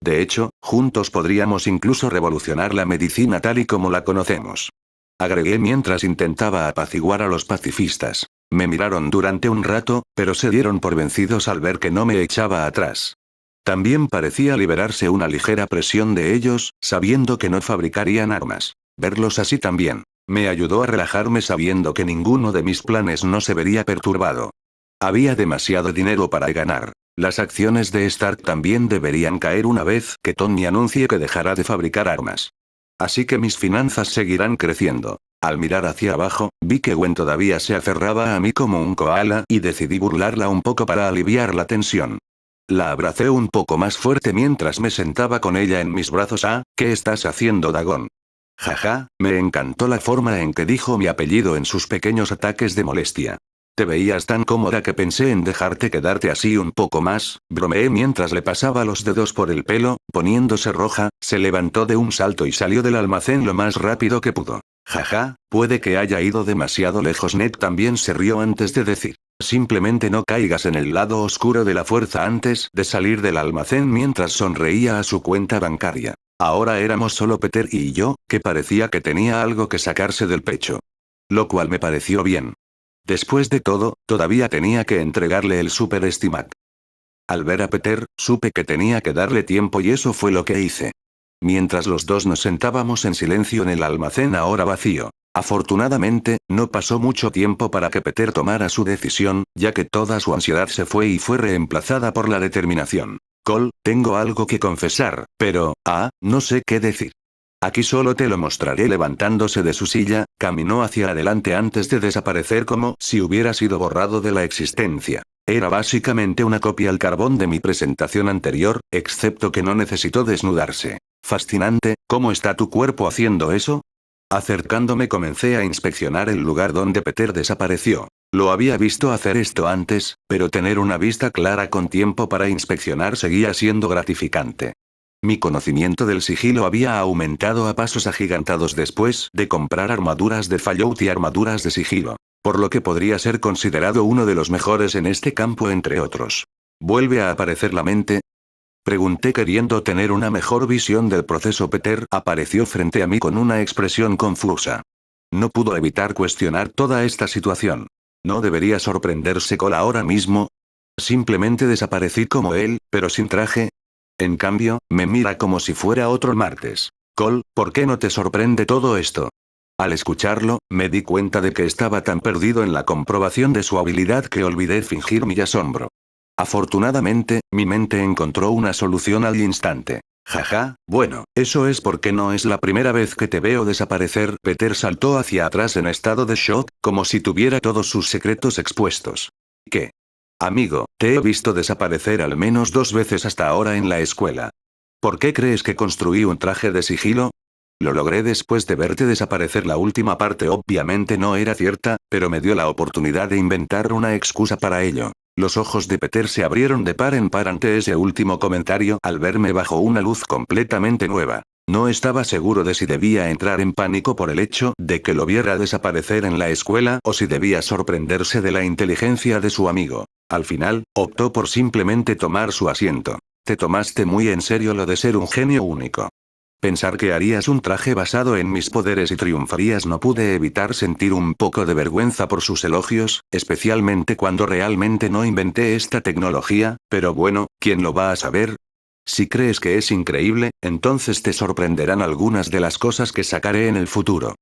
De hecho, juntos podríamos incluso revolucionar la medicina tal y como la conocemos. Agregué mientras intentaba apaciguar a los pacifistas. Me miraron durante un rato, pero se dieron por vencidos al ver que no me echaba atrás. También parecía liberarse una ligera presión de ellos, sabiendo que no fabricarían armas. Verlos así también me ayudó a relajarme sabiendo que ninguno de mis planes no se vería perturbado. Había demasiado dinero para ganar. Las acciones de Stark también deberían caer una vez que Tony anuncie que dejará de fabricar armas. Así que mis finanzas seguirán creciendo. Al mirar hacia abajo, vi que Gwen todavía se aferraba a mí como un koala y decidí burlarla un poco para aliviar la tensión. La abracé un poco más fuerte mientras me sentaba con ella en mis brazos. Ah, ¿qué estás haciendo, Dagon? Jaja, me encantó la forma en que dijo mi apellido en sus pequeños ataques de molestia. Te veías tan cómoda que pensé en dejarte quedarte así un poco más, bromeé mientras le pasaba los dedos por el pelo, poniéndose roja, se levantó de un salto y salió del almacén lo más rápido que pudo. Jaja, puede que haya ido demasiado lejos. Ned también se rió antes de decir: simplemente no caigas en el lado oscuro de la fuerza antes de salir del almacén mientras sonreía a su cuenta bancaria. Ahora éramos solo Peter y yo, que parecía que tenía algo que sacarse del pecho. Lo cual me pareció bien. Después de todo, todavía tenía que entregarle el Super Stimac. Al ver a Peter, supe que tenía que darle tiempo y eso fue lo que hice. Mientras los dos nos sentábamos en silencio en el almacén ahora vacío. Afortunadamente, no pasó mucho tiempo para que Peter tomara su decisión, ya que toda su ansiedad se fue y fue reemplazada por la determinación. Cole, tengo algo que confesar, pero, no sé qué decir. Aquí solo te lo mostraré. Levantándose de su silla, caminó hacia adelante antes de desaparecer como si hubiera sido borrado de la existencia. Era básicamente una copia al carbón de mi presentación anterior, excepto que no necesitó desnudarse. Fascinante, ¿cómo está tu cuerpo haciendo eso? Acercándome comencé a inspeccionar el lugar donde Peter desapareció. Lo había visto hacer esto antes, pero tener una vista clara con tiempo para inspeccionar seguía siendo gratificante. Mi conocimiento del sigilo había aumentado a pasos agigantados después de comprar armaduras de Fallout y armaduras de sigilo, por lo que podría ser considerado uno de los mejores en este campo entre otros. ¿Vuelve a aparecer la mente? Pregunté queriendo tener una mejor visión del proceso. Peter apareció frente a mí con una expresión confusa. No pudo evitar cuestionar toda esta situación. ¿No debería sorprenderse Cole ahora mismo? Simplemente desaparecí como él, pero sin traje. En cambio, me mira como si fuera otro martes. Cole, ¿por qué no te sorprende todo esto? Al escucharlo, me di cuenta de que estaba tan perdido en la comprobación de su habilidad que olvidé fingir mi asombro. Afortunadamente, mi mente encontró una solución al instante. Jaja, bueno, eso es porque no es la primera vez que te veo desaparecer. Peter saltó hacia atrás en estado de shock, como si tuviera todos sus secretos expuestos. ¿Qué? Amigo, te he visto desaparecer al menos 2 veces hasta ahora en la escuela. ¿Por qué crees que construí un traje de sigilo? Lo logré después de verte desaparecer. La última parte obviamente no era cierta, pero me dio la oportunidad de inventar una excusa para ello. Los ojos de Peter se abrieron de par en par ante ese último comentario al verme bajo una luz completamente nueva. No estaba seguro de si debía entrar en pánico por el hecho de que lo viera desaparecer en la escuela o si debía sorprenderse de la inteligencia de su amigo. Al final, optó por simplemente tomar su asiento. Te tomaste muy en serio lo de ser un genio único. Pensar que harías un traje basado en mis poderes y triunfarías. No pude evitar sentir un poco de vergüenza por sus elogios, especialmente cuando realmente no inventé esta tecnología, pero bueno, ¿quién lo va a saber? Si crees que es increíble, entonces te sorprenderán algunas de las cosas que sacaré en el futuro.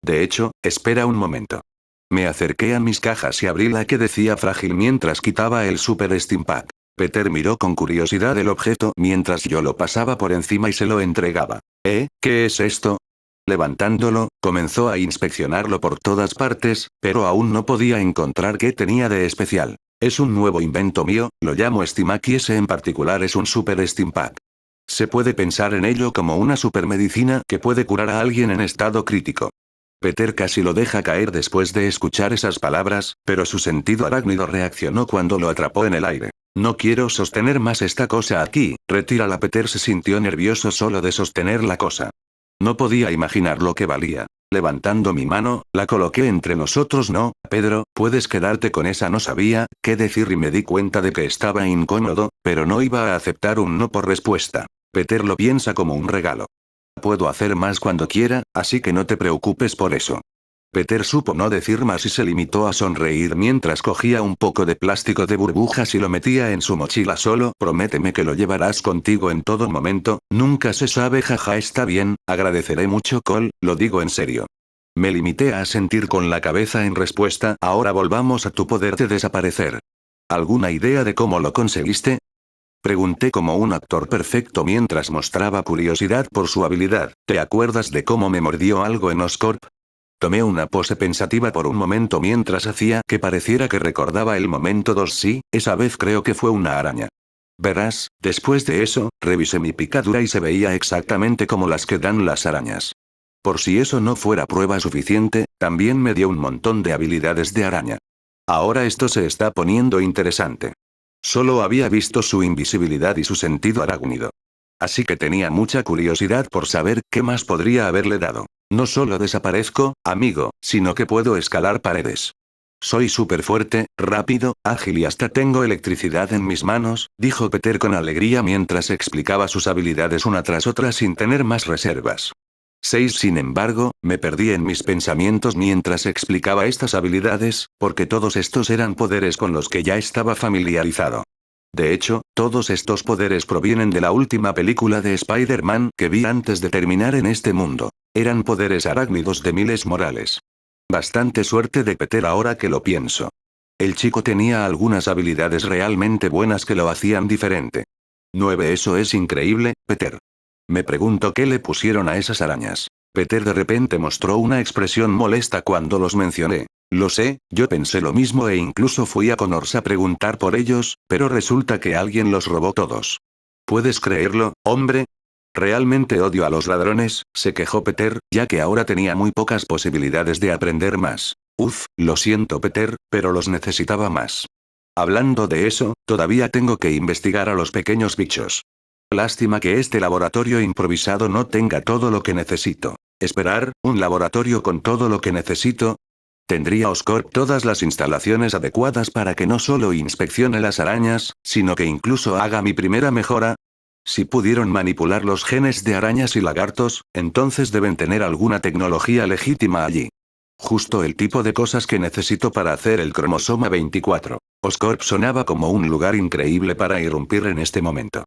De hecho, espera un momento. Me acerqué a mis cajas y abrí la que decía frágil mientras quitaba el Super Steampack. Peter miró con curiosidad el objeto mientras yo lo pasaba por encima y se lo entregaba. ¿Qué es esto? Levantándolo, comenzó a inspeccionarlo por todas partes, pero aún no podía encontrar qué tenía de especial. Es un nuevo invento mío, lo llamo Steamack y ese en particular es un Super Steampack. Se puede pensar en ello como una supermedicina que puede curar a alguien en estado crítico. Peter casi lo deja caer después de escuchar esas palabras, pero su sentido arácnido reaccionó cuando lo atrapó en el aire. No quiero sostener más esta cosa aquí, retírala. Peter se sintió nervioso solo de sostener la cosa. No podía imaginar lo que valía. Levantando mi mano, la coloqué entre nosotros. No, Pedro, puedes quedarte con esa. No sabía qué decir y me di cuenta de que estaba incómodo, pero no iba a aceptar un no por respuesta. Peter lo piensa como un regalo. Puedo hacer más cuando quiera, así que no te preocupes por eso. Peter supo no decir más y se limitó a sonreír mientras cogía un poco de plástico de burbujas y lo metía en su mochila. Solo prométeme que lo llevarás contigo en todo momento, nunca se sabe. Jaja, está bien, agradeceré mucho Cole, lo digo en serio. Me limité a asentir con la cabeza en respuesta. Ahora volvamos a tu poder de desaparecer. ¿Alguna idea de cómo lo conseguiste? Pregunté como un actor perfecto mientras mostraba curiosidad por su habilidad. ¿Te acuerdas de cómo me mordió algo en Oscorp? Tomé una pose pensativa por un momento mientras hacía que pareciera que recordaba el momento. Sí, esa vez creo que fue una araña. Verás, después de eso, revisé mi picadura y se veía exactamente como las que dan las arañas. Por si eso no fuera prueba suficiente, también me dio un montón de habilidades de araña. Ahora esto se está poniendo interesante. Solo había visto su invisibilidad y su sentido arácnido. Así que tenía mucha curiosidad por saber qué más podría haberle dado. No solo desaparezco, amigo, sino que puedo escalar paredes. Soy súper fuerte, rápido, ágil y hasta tengo electricidad en mis manos, dijo Peter con alegría mientras explicaba sus habilidades una tras otra sin tener más reservas. Sin embargo, me perdí en mis pensamientos mientras explicaba estas habilidades, porque todos estos eran poderes con los que ya estaba familiarizado. De hecho, todos estos poderes provienen de la última película de Spider-Man que vi antes de terminar en este mundo. Eran poderes arácnidos de Miles Morales. Bastante suerte de Peter ahora que lo pienso. El chico tenía algunas habilidades realmente buenas que lo hacían diferente. 9. Eso es increíble, Peter. Me pregunto qué le pusieron a esas arañas. Peter de repente mostró una expresión molesta cuando los mencioné. Lo sé, yo pensé lo mismo e incluso fui a Connors a preguntar por ellos, pero resulta que alguien los robó todos. ¿Puedes creerlo, hombre? Realmente odio a los ladrones, se quejó Peter, ya que ahora tenía muy pocas posibilidades de aprender más. Lo siento Peter, pero los necesitaba más. Hablando de eso, todavía tengo que investigar a los pequeños bichos. Lástima que este laboratorio improvisado no tenga todo lo que necesito. ¿Esperar, un laboratorio con todo lo que necesito? ¿Tendría Oscorp todas las instalaciones adecuadas para que no solo inspeccione las arañas, sino que incluso haga mi primera mejora? Si pudieron manipular los genes de arañas y lagartos, entonces deben tener alguna tecnología legítima allí. Justo el tipo de cosas que necesito para hacer el cromosoma 24. Oscorp sonaba como un lugar increíble para irrumpir en este momento.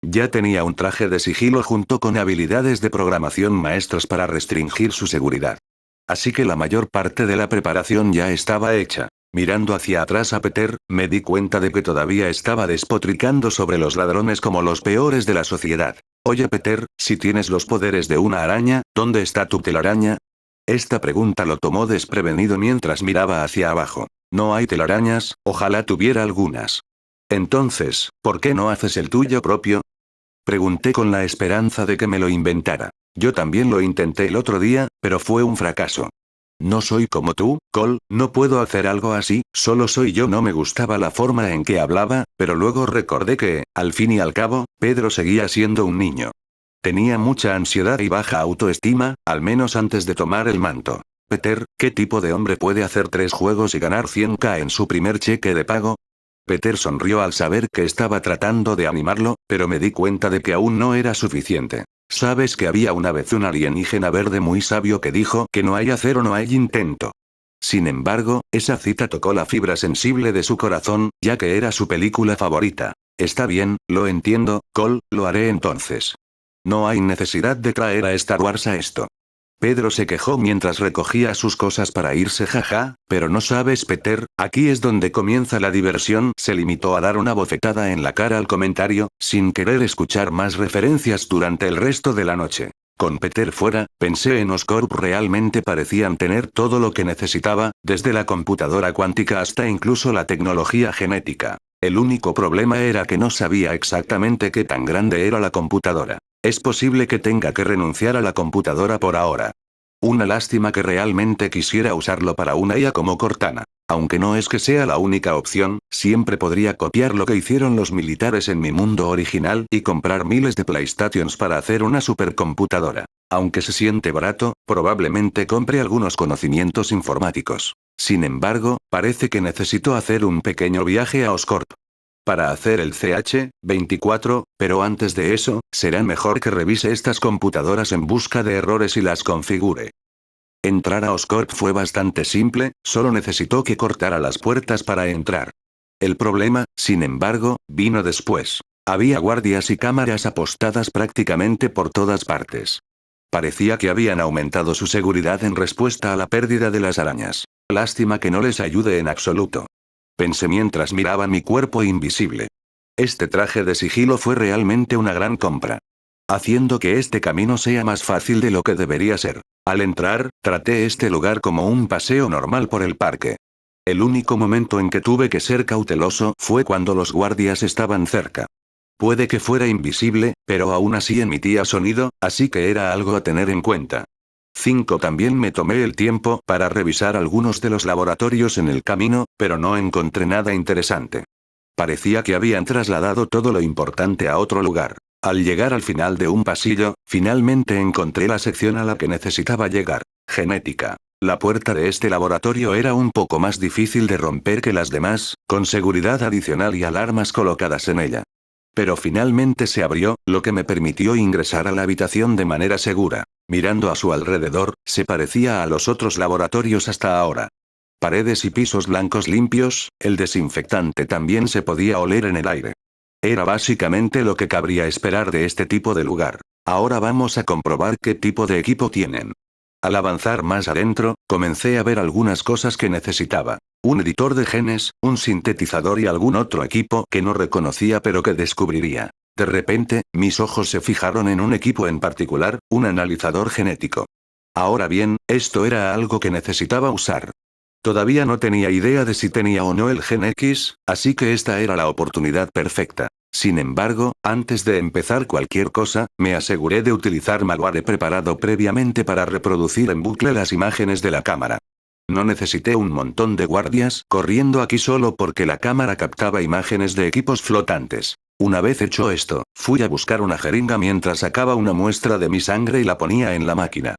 Ya tenía un traje de sigilo junto con habilidades de programación maestras para restringir su seguridad. Así que la mayor parte de la preparación ya estaba hecha. Mirando hacia atrás a Peter, me di cuenta de que todavía estaba despotricando sobre los ladrones como los peores de la sociedad. Oye Peter, si tienes los poderes de una araña, ¿dónde está tu telaraña? Esta pregunta lo tomó desprevenido mientras miraba hacia abajo. No hay telarañas, ojalá tuviera algunas. Entonces, ¿por qué no haces el tuyo propio? Pregunté con la esperanza de que me lo inventara. Yo también lo intenté el otro día, pero fue un fracaso. No soy como tú, Cole, no puedo hacer algo así, solo soy yo. No me gustaba la forma en que hablaba, pero luego recordé que, al fin y al cabo, Pedro seguía siendo un niño. Tenía mucha ansiedad y baja autoestima, al menos antes de tomar el manto. Peter, ¿qué tipo de hombre puede hacer 3 juegos y ganar 100k en su primer cheque de pago? Peter sonrió al saber que estaba tratando de animarlo, pero me di cuenta de que aún no era suficiente. ¿Sabes que había una vez un alienígena verde muy sabio que dijo que no hay hacer o no hay intento? Sin embargo, esa cita tocó la fibra sensible de su corazón, ya que era su película favorita. Está bien, lo entiendo, Cole, lo haré entonces. No hay necesidad de traer a Star Wars a esto. Pedro se quejó mientras recogía sus cosas para irse. Jaja, pero no sabes, Peter, aquí es donde comienza la diversión. Se limitó a dar una bofetada en la cara al comentario, sin querer escuchar más referencias durante el resto de la noche. Con Peter fuera, pensé en Oscorp. Realmente parecían tener todo lo que necesitaba, desde la computadora cuántica hasta incluso la tecnología genética. El único problema era que no sabía exactamente qué tan grande era la computadora. Es posible que tenga que renunciar a la computadora por ahora. Una lástima que realmente quisiera usarlo para una IA como Cortana. Aunque no es que sea la única opción, siempre podría copiar lo que hicieron los militares en mi mundo original y comprar miles de PlayStations para hacer una supercomputadora. Aunque se siente barato, probablemente compre algunos conocimientos informáticos. Sin embargo, parece que necesito hacer un pequeño viaje a Oscorp para hacer el CH-24, pero antes de eso, será mejor que revise estas computadoras en busca de errores y las configure. Entrar a Oscorp fue bastante simple, solo necesitó que cortara las puertas para entrar. El problema, sin embargo, vino después. Había guardias y cámaras apostadas prácticamente por todas partes. Parecía que habían aumentado su seguridad en respuesta a la pérdida de las arañas. Lástima que no les ayude en absoluto. Pensé mientras miraba mi cuerpo invisible. Este traje de sigilo fue realmente una gran compra. Haciendo que este camino sea más fácil de lo que debería ser. Al entrar, traté este lugar como un paseo normal por el parque. El único momento en que tuve que ser cauteloso fue cuando los guardias estaban cerca. Puede que fuera invisible, pero aún así emitía sonido, así que era algo a tener en cuenta. 5. También me tomé el tiempo para revisar algunos de los laboratorios en el camino, pero no encontré nada interesante. Parecía que habían trasladado todo lo importante a otro lugar. Al llegar al final de un pasillo, finalmente encontré la sección a la que necesitaba llegar. Genética. La puerta de este laboratorio era un poco más difícil de romper que las demás, con seguridad adicional y alarmas colocadas en ella. Pero finalmente se abrió, lo que me permitió ingresar a la habitación de manera segura. Mirando a su alrededor, se parecía a los otros laboratorios hasta ahora. Paredes y pisos blancos limpios, el desinfectante también se podía oler en el aire. Era básicamente lo que cabría esperar de este tipo de lugar. Ahora vamos a comprobar qué tipo de equipo tienen. Al avanzar más adentro, comencé a ver algunas cosas que necesitaba. Un editor de genes, un sintetizador y algún otro equipo que no reconocía pero que descubriría. De repente, mis ojos se fijaron en un equipo en particular, un analizador genético. Ahora bien, esto era algo que necesitaba usar. Todavía no tenía idea de si tenía o no el gen X, así que esta era la oportunidad perfecta. Sin embargo, antes de empezar cualquier cosa, me aseguré de utilizar malware preparado previamente para reproducir en bucle las imágenes de la cámara. No necesité un montón de guardias corriendo aquí solo porque la cámara captaba imágenes de equipos flotantes. Una vez hecho esto, fui a buscar una jeringa mientras sacaba una muestra de mi sangre y la ponía en la máquina.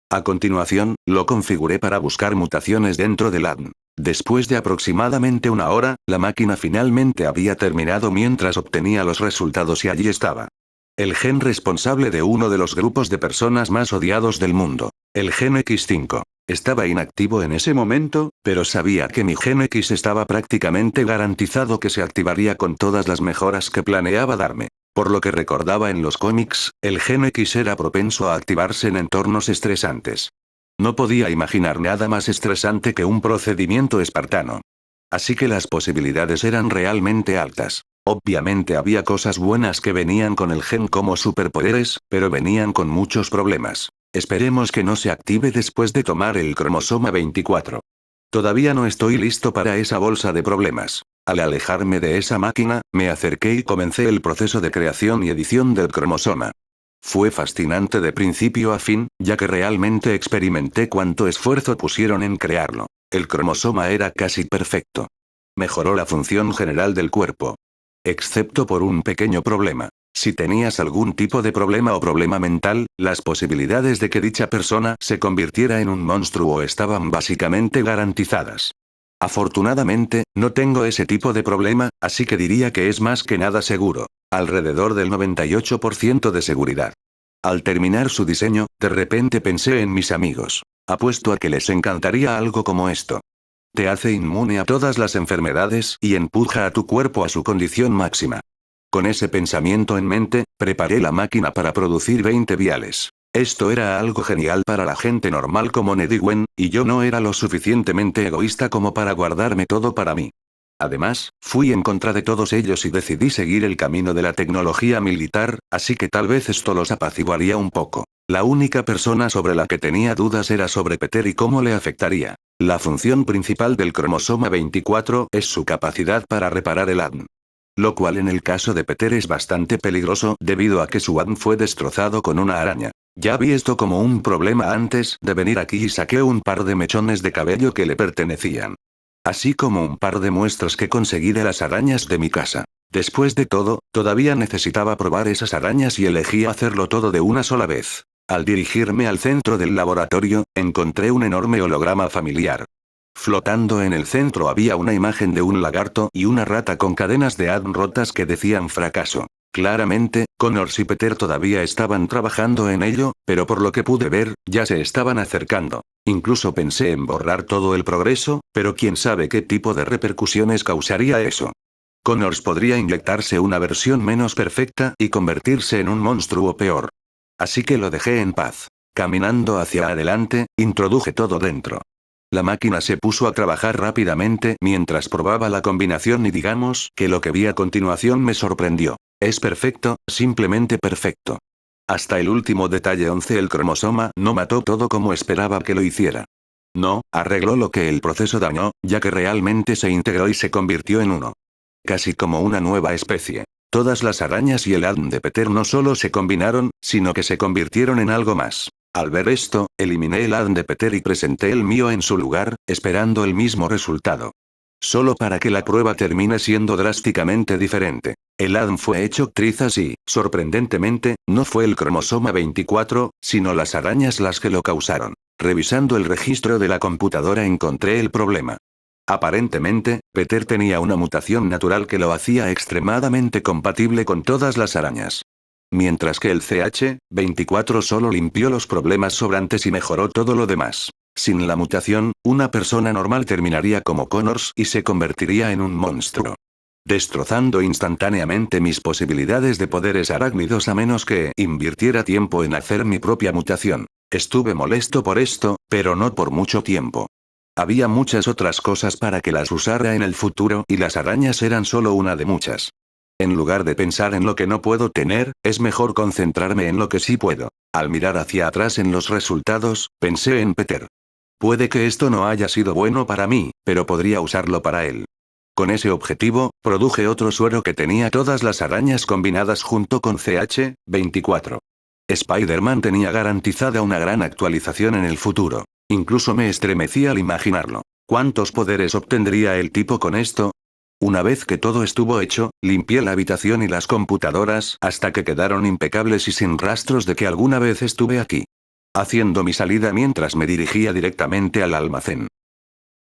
A continuación, lo configuré para buscar mutaciones dentro del ADN. Después de aproximadamente una hora, la máquina finalmente había terminado mientras obtenía los resultados y allí estaba. El gen responsable de uno de los grupos de personas más odiados del mundo. El gen X5. Estaba inactivo en ese momento, pero sabía que mi gen X estaba prácticamente garantizado que se activaría con todas las mejoras que planeaba darme. Por lo que recordaba en los cómics, el gen X era propenso a activarse en entornos estresantes. No podía imaginar nada más estresante que un procedimiento espartano. Así que las posibilidades eran realmente altas. Obviamente había cosas buenas que venían con el gen como superpoderes, pero venían con muchos problemas. Esperemos que no se active después de tomar el cromosoma 24. Todavía no estoy listo para esa bolsa de problemas. Al alejarme de esa máquina, me acerqué y comencé el proceso de creación y edición del cromosoma. Fue fascinante de principio a fin, ya que realmente experimenté cuánto esfuerzo pusieron en crearlo. El cromosoma era casi perfecto. Mejoró la función general del cuerpo. Excepto por un pequeño problema. Si tenías algún tipo de problema o problema mental, las posibilidades de que dicha persona se convirtiera en un monstruo estaban básicamente garantizadas. Afortunadamente, no tengo ese tipo de problema, así que diría que es más que nada seguro. Alrededor del 98% de seguridad. Al terminar su diseño, de repente pensé en mis amigos. Apuesto a que les encantaría algo como esto. Te hace inmune a todas las enfermedades y empuja a tu cuerpo a su condición máxima. Con ese pensamiento en mente, preparé la máquina para producir 20 viales. Esto era algo genial para la gente normal como Ned y Gwen, y yo no era lo suficientemente egoísta como para guardarme todo para mí. Además, fui en contra de todos ellos y decidí seguir el camino de la tecnología militar, así que tal vez esto los apaciguaría un poco. La única persona sobre la que tenía dudas era sobre Peter y cómo le afectaría. La función principal del cromosoma 24 es su capacidad para reparar el ADN. Lo cual en el caso de Peter es bastante peligroso debido a que su ADN fue destrozado con una araña. Ya vi esto como un problema antes de venir aquí y saqué un par de mechones de cabello que le pertenecían. Así como un par de muestras que conseguí de las arañas de mi casa. Después de todo, todavía necesitaba probar esas arañas y elegí hacerlo todo de una sola vez. Al dirigirme al centro del laboratorio, encontré un enorme holograma familiar. Flotando en el centro había una imagen de un lagarto y una rata con cadenas de ADN rotas que decían fracaso. Claramente, Connors y Peter todavía estaban trabajando en ello, pero por lo que pude ver, ya se estaban acercando. Incluso pensé en borrar todo el progreso, pero quién sabe qué tipo de repercusiones causaría eso. Connors podría inyectarse una versión menos perfecta y convertirse en un monstruo peor. Así que lo dejé en paz. Caminando hacia adelante, introduje todo dentro. La máquina se puso a trabajar rápidamente mientras probaba la combinación y digamos que lo que vi a continuación me sorprendió. Es perfecto, simplemente perfecto. Hasta el último detalle 11 el cromosoma no mató todo como esperaba que lo hiciera. No, arregló lo que el proceso dañó, ya que realmente se integró y se convirtió en uno. Casi como una nueva especie. Todas las arañas y el ADN de Peter no solo se combinaron, sino que se convirtieron en algo más. Al ver esto, eliminé el ADN de Peter y presenté el mío en su lugar, esperando el mismo resultado. Solo para que la prueba termine siendo drásticamente diferente. El ADN fue hecho trizas y, sorprendentemente, no fue el cromosoma 24, sino las arañas las que lo causaron. Revisando el registro de la computadora encontré el problema. Aparentemente, Peter tenía una mutación natural que lo hacía extremadamente compatible con todas las arañas. Mientras que el CH-24 solo limpió los problemas sobrantes y mejoró todo lo demás. Sin la mutación, una persona normal terminaría como Connors y se convertiría en un monstruo. Destrozando instantáneamente mis posibilidades de poderes arácnidos a menos que invirtiera tiempo en hacer mi propia mutación. Estuve molesto por esto, pero no por mucho tiempo. Había muchas otras cosas para que las usara en el futuro y las arañas eran solo una de muchas. En lugar de pensar en lo que no puedo tener, es mejor concentrarme en lo que sí puedo. Al mirar hacia atrás en los resultados, pensé en Peter. Puede que esto no haya sido bueno para mí, pero podría usarlo para él. Con ese objetivo, produje otro suero que tenía todas las arañas combinadas junto con CH-24. Spider-Man tenía garantizada una gran actualización en el futuro. Incluso me estremecí al imaginarlo. ¿Cuántos poderes obtendría el tipo con esto? Una vez que todo estuvo hecho, limpié la habitación y las computadoras hasta que quedaron impecables y sin rastros de que alguna vez estuve aquí. Haciendo mi salida mientras me dirigía directamente al almacén.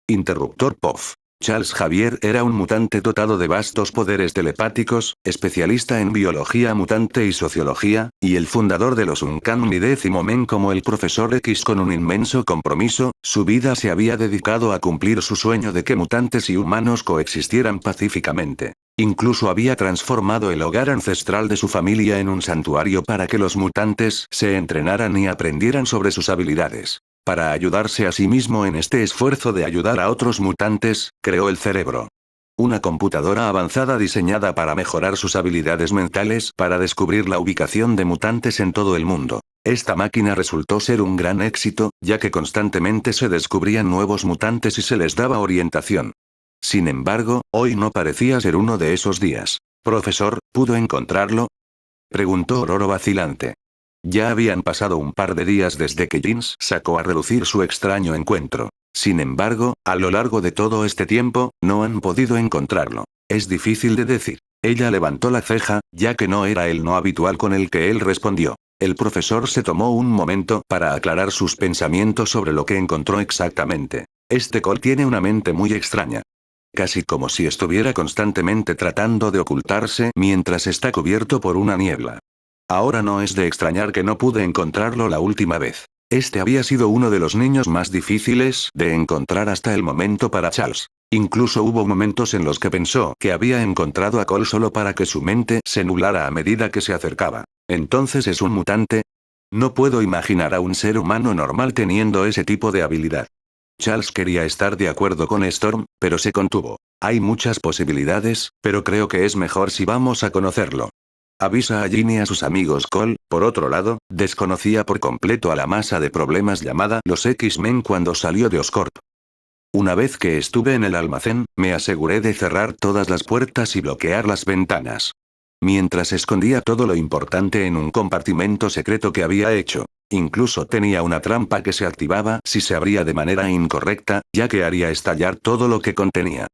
Interruptor POF. Charles Xavier era un mutante dotado de vastos poderes telepáticos, especialista en biología mutante y sociología, y el fundador de los Uncanny X-Men como el Profesor X con un inmenso compromiso, su vida se había dedicado a cumplir su sueño de que mutantes y humanos coexistieran pacíficamente. Incluso había transformado el hogar ancestral de su familia en un santuario para que los mutantes se entrenaran y aprendieran sobre sus habilidades. Para ayudarse a sí mismo en este esfuerzo de ayudar a otros mutantes, creó el cerebro. Una computadora avanzada diseñada para mejorar sus habilidades mentales para descubrir la ubicación de mutantes en todo el mundo. Esta máquina resultó ser un gran éxito, ya que constantemente se descubrían nuevos mutantes y se les daba orientación. Sin embargo, hoy no parecía ser uno de esos días. «Profesor, ¿pudo encontrarlo?», preguntó Ororo vacilante. Ya habían pasado un par de días desde que Jeans sacó a relucir su extraño encuentro. Sin embargo, a lo largo de todo este tiempo, no han podido encontrarlo. Es difícil de decir. Ella levantó la ceja, ya que no era el no habitual con el que él respondió. El profesor se tomó un momento para aclarar sus pensamientos sobre lo que encontró exactamente. Este Cole tiene una mente muy extraña. Casi como si estuviera constantemente tratando de ocultarse mientras está cubierto por una niebla. Ahora no es de extrañar que no pude encontrarlo la última vez. Este había sido uno de los niños más difíciles de encontrar hasta el momento para Charles. Incluso hubo momentos en los que pensó que había encontrado a Cole solo para que su mente se nublara a medida que se acercaba. ¿Entonces es un mutante? No puedo imaginar a un ser humano normal teniendo ese tipo de habilidad. Charles quería estar de acuerdo con Storm, pero se contuvo. Hay muchas posibilidades, pero creo que es mejor si vamos a conocerlo. Avisa a Ginny y a sus amigos. Cole, por otro lado, desconocía por completo a la masa de problemas llamada los X-Men cuando salió de Oscorp. Una vez que estuve en el almacén, me aseguré de cerrar todas las puertas y bloquear las ventanas. Mientras escondía todo lo importante en un compartimento secreto que había hecho. Incluso tenía una trampa que se activaba si se abría de manera incorrecta, ya que haría estallar todo lo que contenía.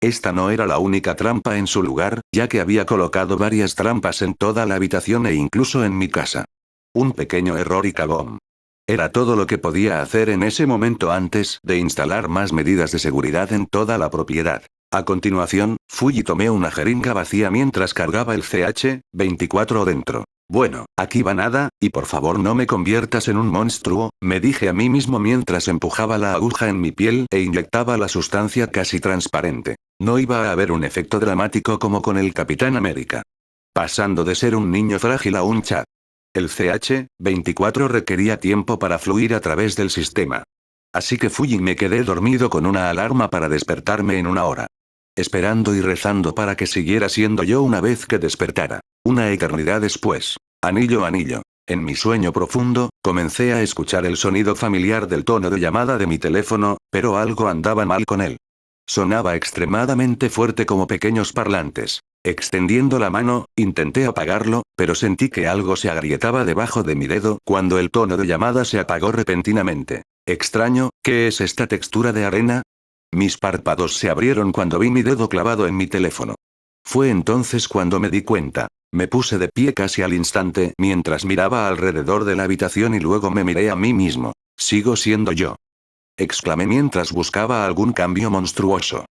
Esta no era la única trampa en su lugar, ya que había colocado varias trampas en toda la habitación e incluso en mi casa. Un pequeño error y cagón. Era todo lo que podía hacer en ese momento antes de instalar más medidas de seguridad en toda la propiedad. A continuación, fui y tomé una jeringa vacía mientras cargaba el CH-24 dentro. Bueno, aquí va nada, y por favor no me conviertas en un monstruo, me dije a mí mismo mientras empujaba la aguja en mi piel e inyectaba la sustancia casi transparente. No iba a haber un efecto dramático como con el Capitán América. Pasando de ser un niño frágil a un chat. El CH-24 requería tiempo para fluir a través del sistema. Así que fui y me quedé dormido con una alarma para despertarme en una hora. Esperando y rezando para que siguiera siendo yo una vez que despertara. Una eternidad después. Anillo, anillo. En mi sueño profundo, comencé a escuchar el sonido familiar del tono de llamada de mi teléfono, pero algo andaba mal con él. Sonaba extremadamente fuerte como pequeños parlantes. Extendiendo la mano, intenté apagarlo, pero sentí que algo se agrietaba debajo de mi dedo cuando el tono de llamada se apagó repentinamente. Extraño, ¿qué es esta textura de arena? Mis párpados se abrieron cuando vi mi dedo clavado en mi teléfono. Fue entonces cuando me di cuenta. Me puse de pie casi al instante mientras miraba alrededor de la habitación y luego me miré a mí mismo. Sigo siendo yo. Exclamé mientras buscaba algún cambio monstruoso.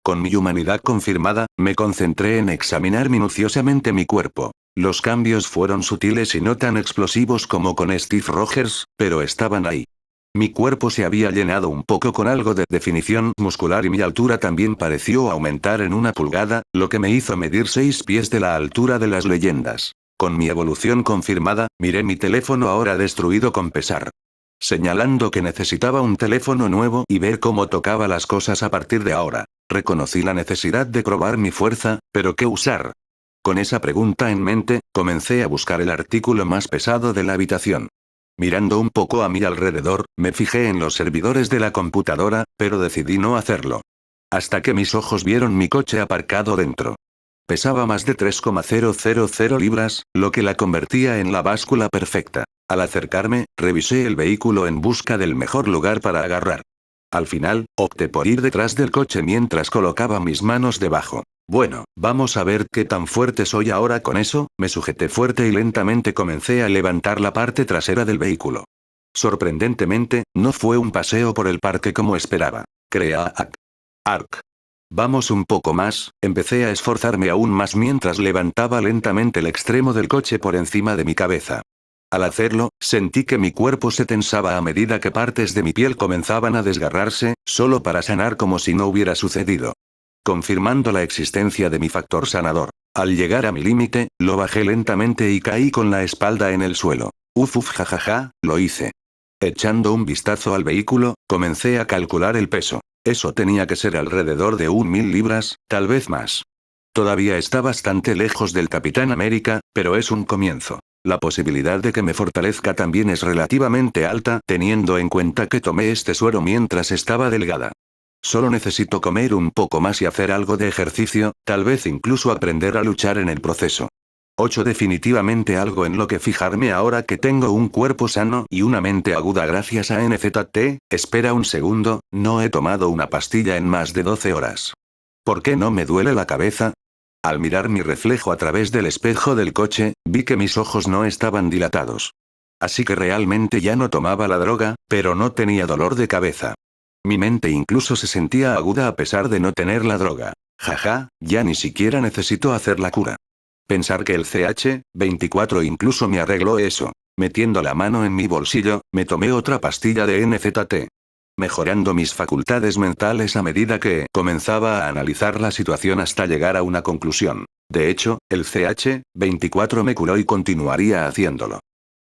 Con mi humanidad confirmada, me concentré en examinar minuciosamente mi cuerpo. Los cambios fueron sutiles y no tan explosivos como con Steve Rogers, pero estaban ahí. Mi cuerpo se había llenado un poco con algo de definición muscular y mi altura también pareció aumentar en 1 pulgada, lo que me hizo medir 6 pies de la altura de las leyendas. Con mi evolución confirmada, miré mi teléfono ahora destruido con pesar. Señalando que necesitaba un teléfono nuevo y ver cómo tocaba las cosas a partir de ahora. Reconocí la necesidad de probar mi fuerza, pero ¿qué usar? Con esa pregunta en mente, comencé a buscar el artículo más pesado de la habitación. Mirando un poco a mi alrededor, me fijé en los servidores de la computadora, pero decidí no hacerlo. Hasta que mis ojos vieron mi coche aparcado dentro. Pesaba más de 3,000 libras, lo que la convertía en la báscula perfecta. Al acercarme, revisé el vehículo en busca del mejor lugar para agarrar. Al final, opté por ir detrás del coche mientras colocaba mis manos debajo. Bueno, vamos a ver qué tan fuerte soy ahora con eso, me sujeté fuerte y lentamente comencé a levantar la parte trasera del vehículo. Sorprendentemente, no fue un paseo por el parque como esperaba. Ark. Vamos un poco más, empecé a esforzarme aún más mientras levantaba lentamente el extremo del coche por encima de mi cabeza. Al hacerlo, sentí que mi cuerpo se tensaba a medida que partes de mi piel comenzaban a desgarrarse, solo para sanar como si no hubiera sucedido. Confirmando la existencia de mi factor sanador. Al llegar a mi límite, lo bajé lentamente y caí con la espalda en el suelo. Jajaja, lo hice. Echando un vistazo al vehículo, comencé a calcular el peso. Eso tenía que ser alrededor de 1000 libras, tal vez más. Todavía está bastante lejos del Capitán América, pero es un comienzo. La posibilidad de que me fortalezca también es relativamente alta, teniendo en cuenta que tomé este suero mientras estaba delgada. Solo necesito comer un poco más y hacer algo de ejercicio, tal vez incluso aprender a luchar en el proceso. 8 definitivamente algo en lo que fijarme ahora que tengo un cuerpo sano y una mente aguda gracias a NZT, espera un segundo, no he tomado una pastilla en más de 12 horas. ¿Por qué no me duele la cabeza? Al mirar mi reflejo a través del espejo del coche, vi que mis ojos no estaban dilatados. Así que realmente ya no tomaba la droga, pero no tenía dolor de cabeza. Mi mente incluso se sentía aguda a pesar de no tener la droga. Jaja, ya ni siquiera necesito hacer la cura. Pensar que el CH24 incluso me arregló eso. Metiendo la mano en mi bolsillo, me tomé otra pastilla de NZT. Mejorando mis facultades mentales a medida que comenzaba a analizar la situación hasta llegar a una conclusión. De hecho, el CH24 me curó y continuaría haciéndolo.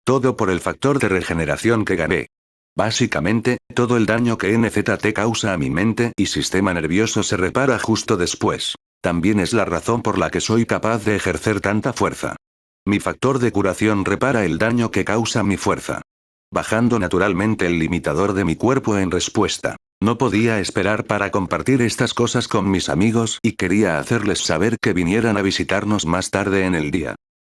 Todo por el factor de regeneración que gané. Básicamente, todo el daño que NZT causa a mi mente y sistema nervioso se repara justo después. También es la razón por la que soy capaz de ejercer tanta fuerza. Mi factor de curación repara el daño que causa mi fuerza. Bajando naturalmente el limitador de mi cuerpo en respuesta. No podía esperar para compartir estas cosas con mis amigos y quería hacerles saber que vinieran a visitarnos más tarde en el día.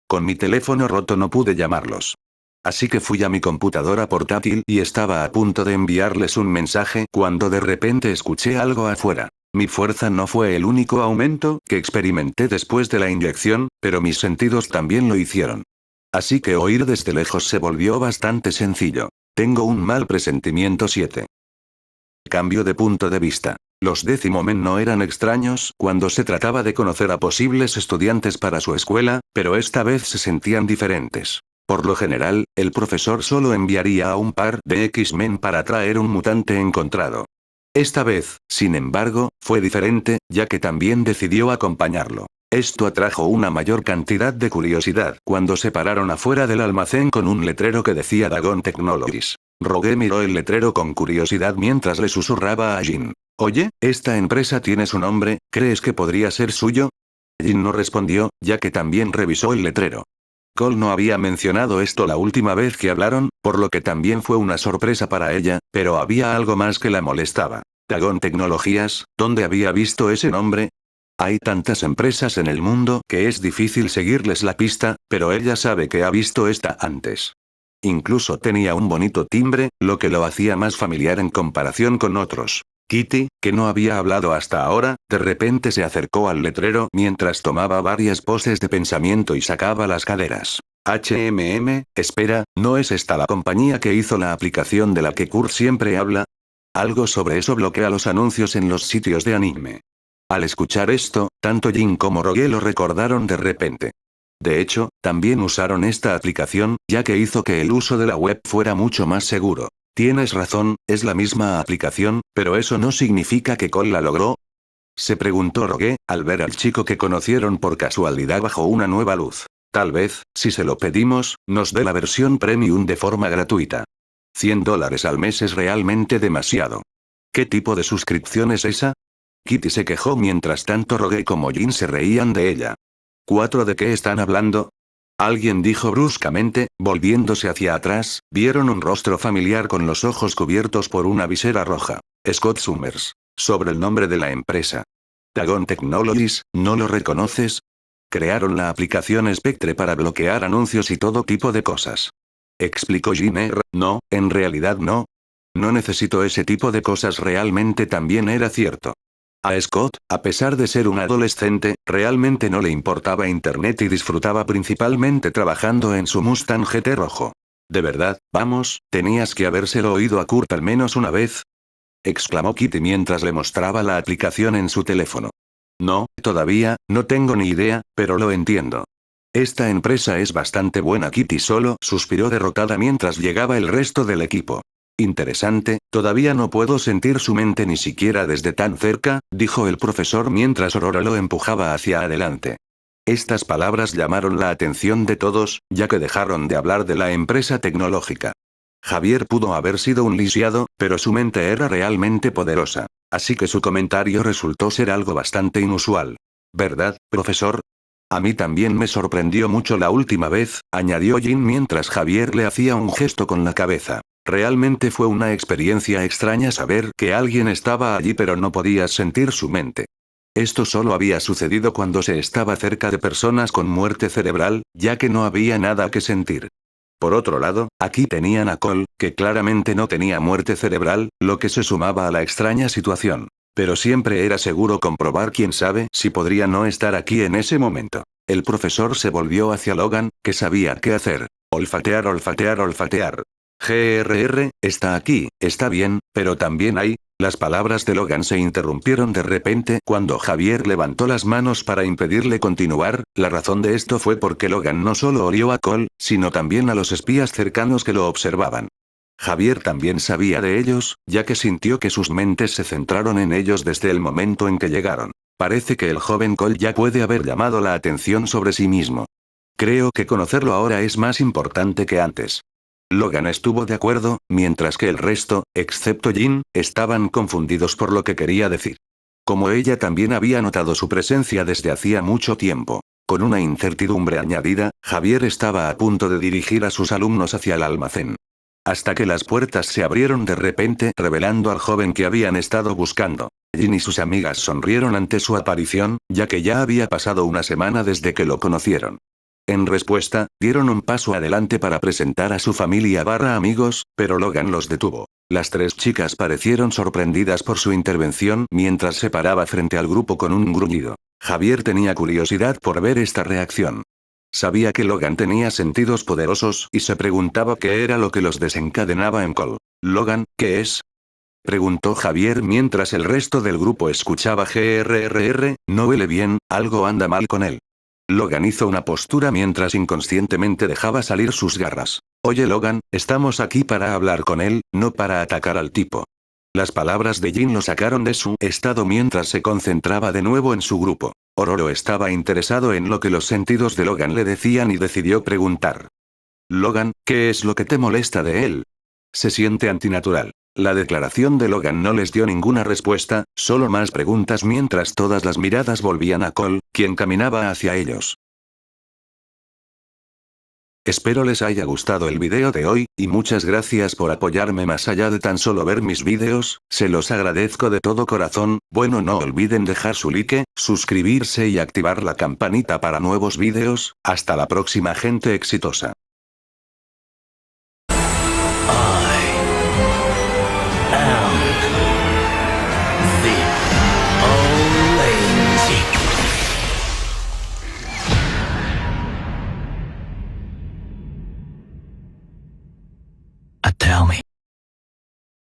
Con mi teléfono roto no pude llamarlos. Así que fui a mi computadora portátil y estaba a punto de enviarles un mensaje cuando de repente escuché algo afuera. Mi fuerza no fue el único aumento que experimenté después de la inyección, pero mis sentidos también lo hicieron. Así que oír desde lejos se volvió bastante sencillo. Tengo un mal presentimiento 7. Cambio de punto de vista. Los Decimomen no eran extraños cuando se trataba de conocer a posibles estudiantes para su escuela, pero esta vez se sentían diferentes. Por lo general, el profesor solo enviaría a un par de X-Men para traer un mutante encontrado. Esta vez, sin embargo, fue diferente, ya que también decidió acompañarlo. Esto atrajo una mayor cantidad de curiosidad cuando se pararon afuera del almacén con un letrero que decía Dagon Technologies. Rogue miró el letrero con curiosidad mientras le susurraba a Jin. Oye, esta empresa tiene su nombre, ¿crees que podría ser suyo? Jin no respondió, ya que también revisó el letrero. Cole no había mencionado esto la última vez que hablaron, por lo que también fue una sorpresa para ella, pero había algo más que la molestaba. Dagon Tecnologías, ¿dónde había visto ese nombre? Hay tantas empresas en el mundo que es difícil seguirles la pista, pero ella sabe que ha visto esta antes. Incluso tenía un bonito timbre, lo que lo hacía más familiar en comparación con otros. Kitty, que no había hablado hasta ahora, de repente se acercó al letrero mientras tomaba varias poses de pensamiento y sacaba las caderas. Espera, ¿no es esta la compañía que hizo la aplicación de la que Kurt siempre habla? Algo sobre eso bloquea los anuncios en los sitios de anime. Al escuchar esto, tanto Jin como Rogue lo recordaron de repente. De hecho, también usaron esta aplicación, ya que hizo que el uso de la web fuera mucho más seguro. Tienes razón, es la misma aplicación, pero eso no significa que Cole la logró. Se preguntó Rogue, al ver al chico que conocieron por casualidad bajo una nueva luz. Tal vez, si se lo pedimos, nos dé la versión premium de forma gratuita. $100 al mes es realmente demasiado. ¿Qué tipo de suscripción es esa? Kitty se quejó mientras tanto Rogue como Jin se reían de ella. ¿4 de qué están hablando? Alguien dijo bruscamente, volviéndose hacia atrás, vieron un rostro familiar con los ojos cubiertos por una visera roja. Scott Summers. Sobre el nombre de la empresa. Dagon Technologies, ¿no lo reconoces? Crearon la aplicación Spectre para bloquear anuncios y todo tipo de cosas. Explicó Jin. No, en realidad no. No necesito ese tipo de cosas, realmente también era cierto. A Scott, a pesar de ser un adolescente, realmente no le importaba Internet y disfrutaba principalmente trabajando en su Mustang GT rojo. ¿De verdad, vamos, tenías que habérselo oído a Kurt al menos una vez? Exclamó Kitty mientras le mostraba la aplicación en su teléfono. No, todavía, no tengo ni idea, pero lo entiendo. Esta empresa es bastante buena. Kitty solo suspiró derrotada mientras llegaba el resto del equipo. Interesante, todavía no puedo sentir su mente ni siquiera desde tan cerca, dijo el profesor mientras Aurora lo empujaba hacia adelante. Estas palabras llamaron la atención de todos, ya que dejaron de hablar de la empresa tecnológica. Javier pudo haber sido un lisiado, pero su mente era realmente poderosa. Así que su comentario resultó ser algo bastante inusual. ¿Verdad, profesor? A mí también me sorprendió mucho la última vez, añadió Jin mientras Javier le hacía un gesto con la cabeza. Realmente fue una experiencia extraña saber que alguien estaba allí pero no podías sentir su mente. Esto solo había sucedido cuando se estaba cerca de personas con muerte cerebral, ya que no había nada que sentir. Por otro lado, aquí tenían a Cole, que claramente no tenía muerte cerebral, lo que se sumaba a la extraña situación. Pero siempre era seguro comprobar, quién sabe si podría no estar aquí en ese momento. El profesor se volvió hacia Logan, que sabía qué hacer. Olfatear, olfatear, olfatear. GRR, está aquí, está bien, pero también hay... Las palabras de Logan se interrumpieron de repente cuando Javier levantó las manos para impedirle continuar. La razón de esto fue porque Logan no solo olió a Cole, sino también a los espías cercanos que lo observaban. Javier también sabía de ellos, ya que sintió que sus mentes se centraron en ellos desde el momento en que llegaron. Parece que el joven Cole ya puede haber llamado la atención sobre sí mismo. Creo que conocerlo ahora es más importante que antes. Logan estuvo de acuerdo, mientras que el resto, excepto Jin, estaban confundidos por lo que quería decir. Como ella también había notado su presencia desde hacía mucho tiempo. Con una incertidumbre añadida, Javier estaba a punto de dirigir a sus alumnos hacia el almacén. Hasta que las puertas se abrieron de repente, revelando al joven que habían estado buscando. Jin y sus amigas sonrieron ante su aparición, ya que ya había pasado una semana desde que lo conocieron. En respuesta, dieron un paso adelante para presentar a su familia / amigos, pero Logan los detuvo. Las tres chicas parecieron sorprendidas por su intervención mientras se paraba frente al grupo con un gruñido. Javier tenía curiosidad por ver esta reacción. Sabía que Logan tenía sentidos poderosos y se preguntaba qué era lo que los desencadenaba en Cole. «Logan, ¿qué es?», preguntó Javier mientras el resto del grupo escuchaba GRRR, «no huele bien, algo anda mal con él». Logan hizo una postura mientras inconscientemente dejaba salir sus garras. «Oye Logan, estamos aquí para hablar con él, no para atacar al tipo». Las palabras de Jin lo sacaron de su estado mientras se concentraba de nuevo en su grupo. Ororo estaba interesado en lo que los sentidos de Logan le decían y decidió preguntar. «Logan, ¿qué es lo que te molesta de él?». Se siente antinatural. La declaración de Logan no les dio ninguna respuesta, solo más preguntas mientras todas las miradas volvían a Cole, quien caminaba hacia ellos. Espero les haya gustado el video de hoy, y muchas gracias por apoyarme más allá de tan solo ver mis videos, se los agradezco de todo corazón. Bueno, no olviden dejar su like, suscribirse y activar la campanita para nuevos videos. Hasta la próxima, gente exitosa.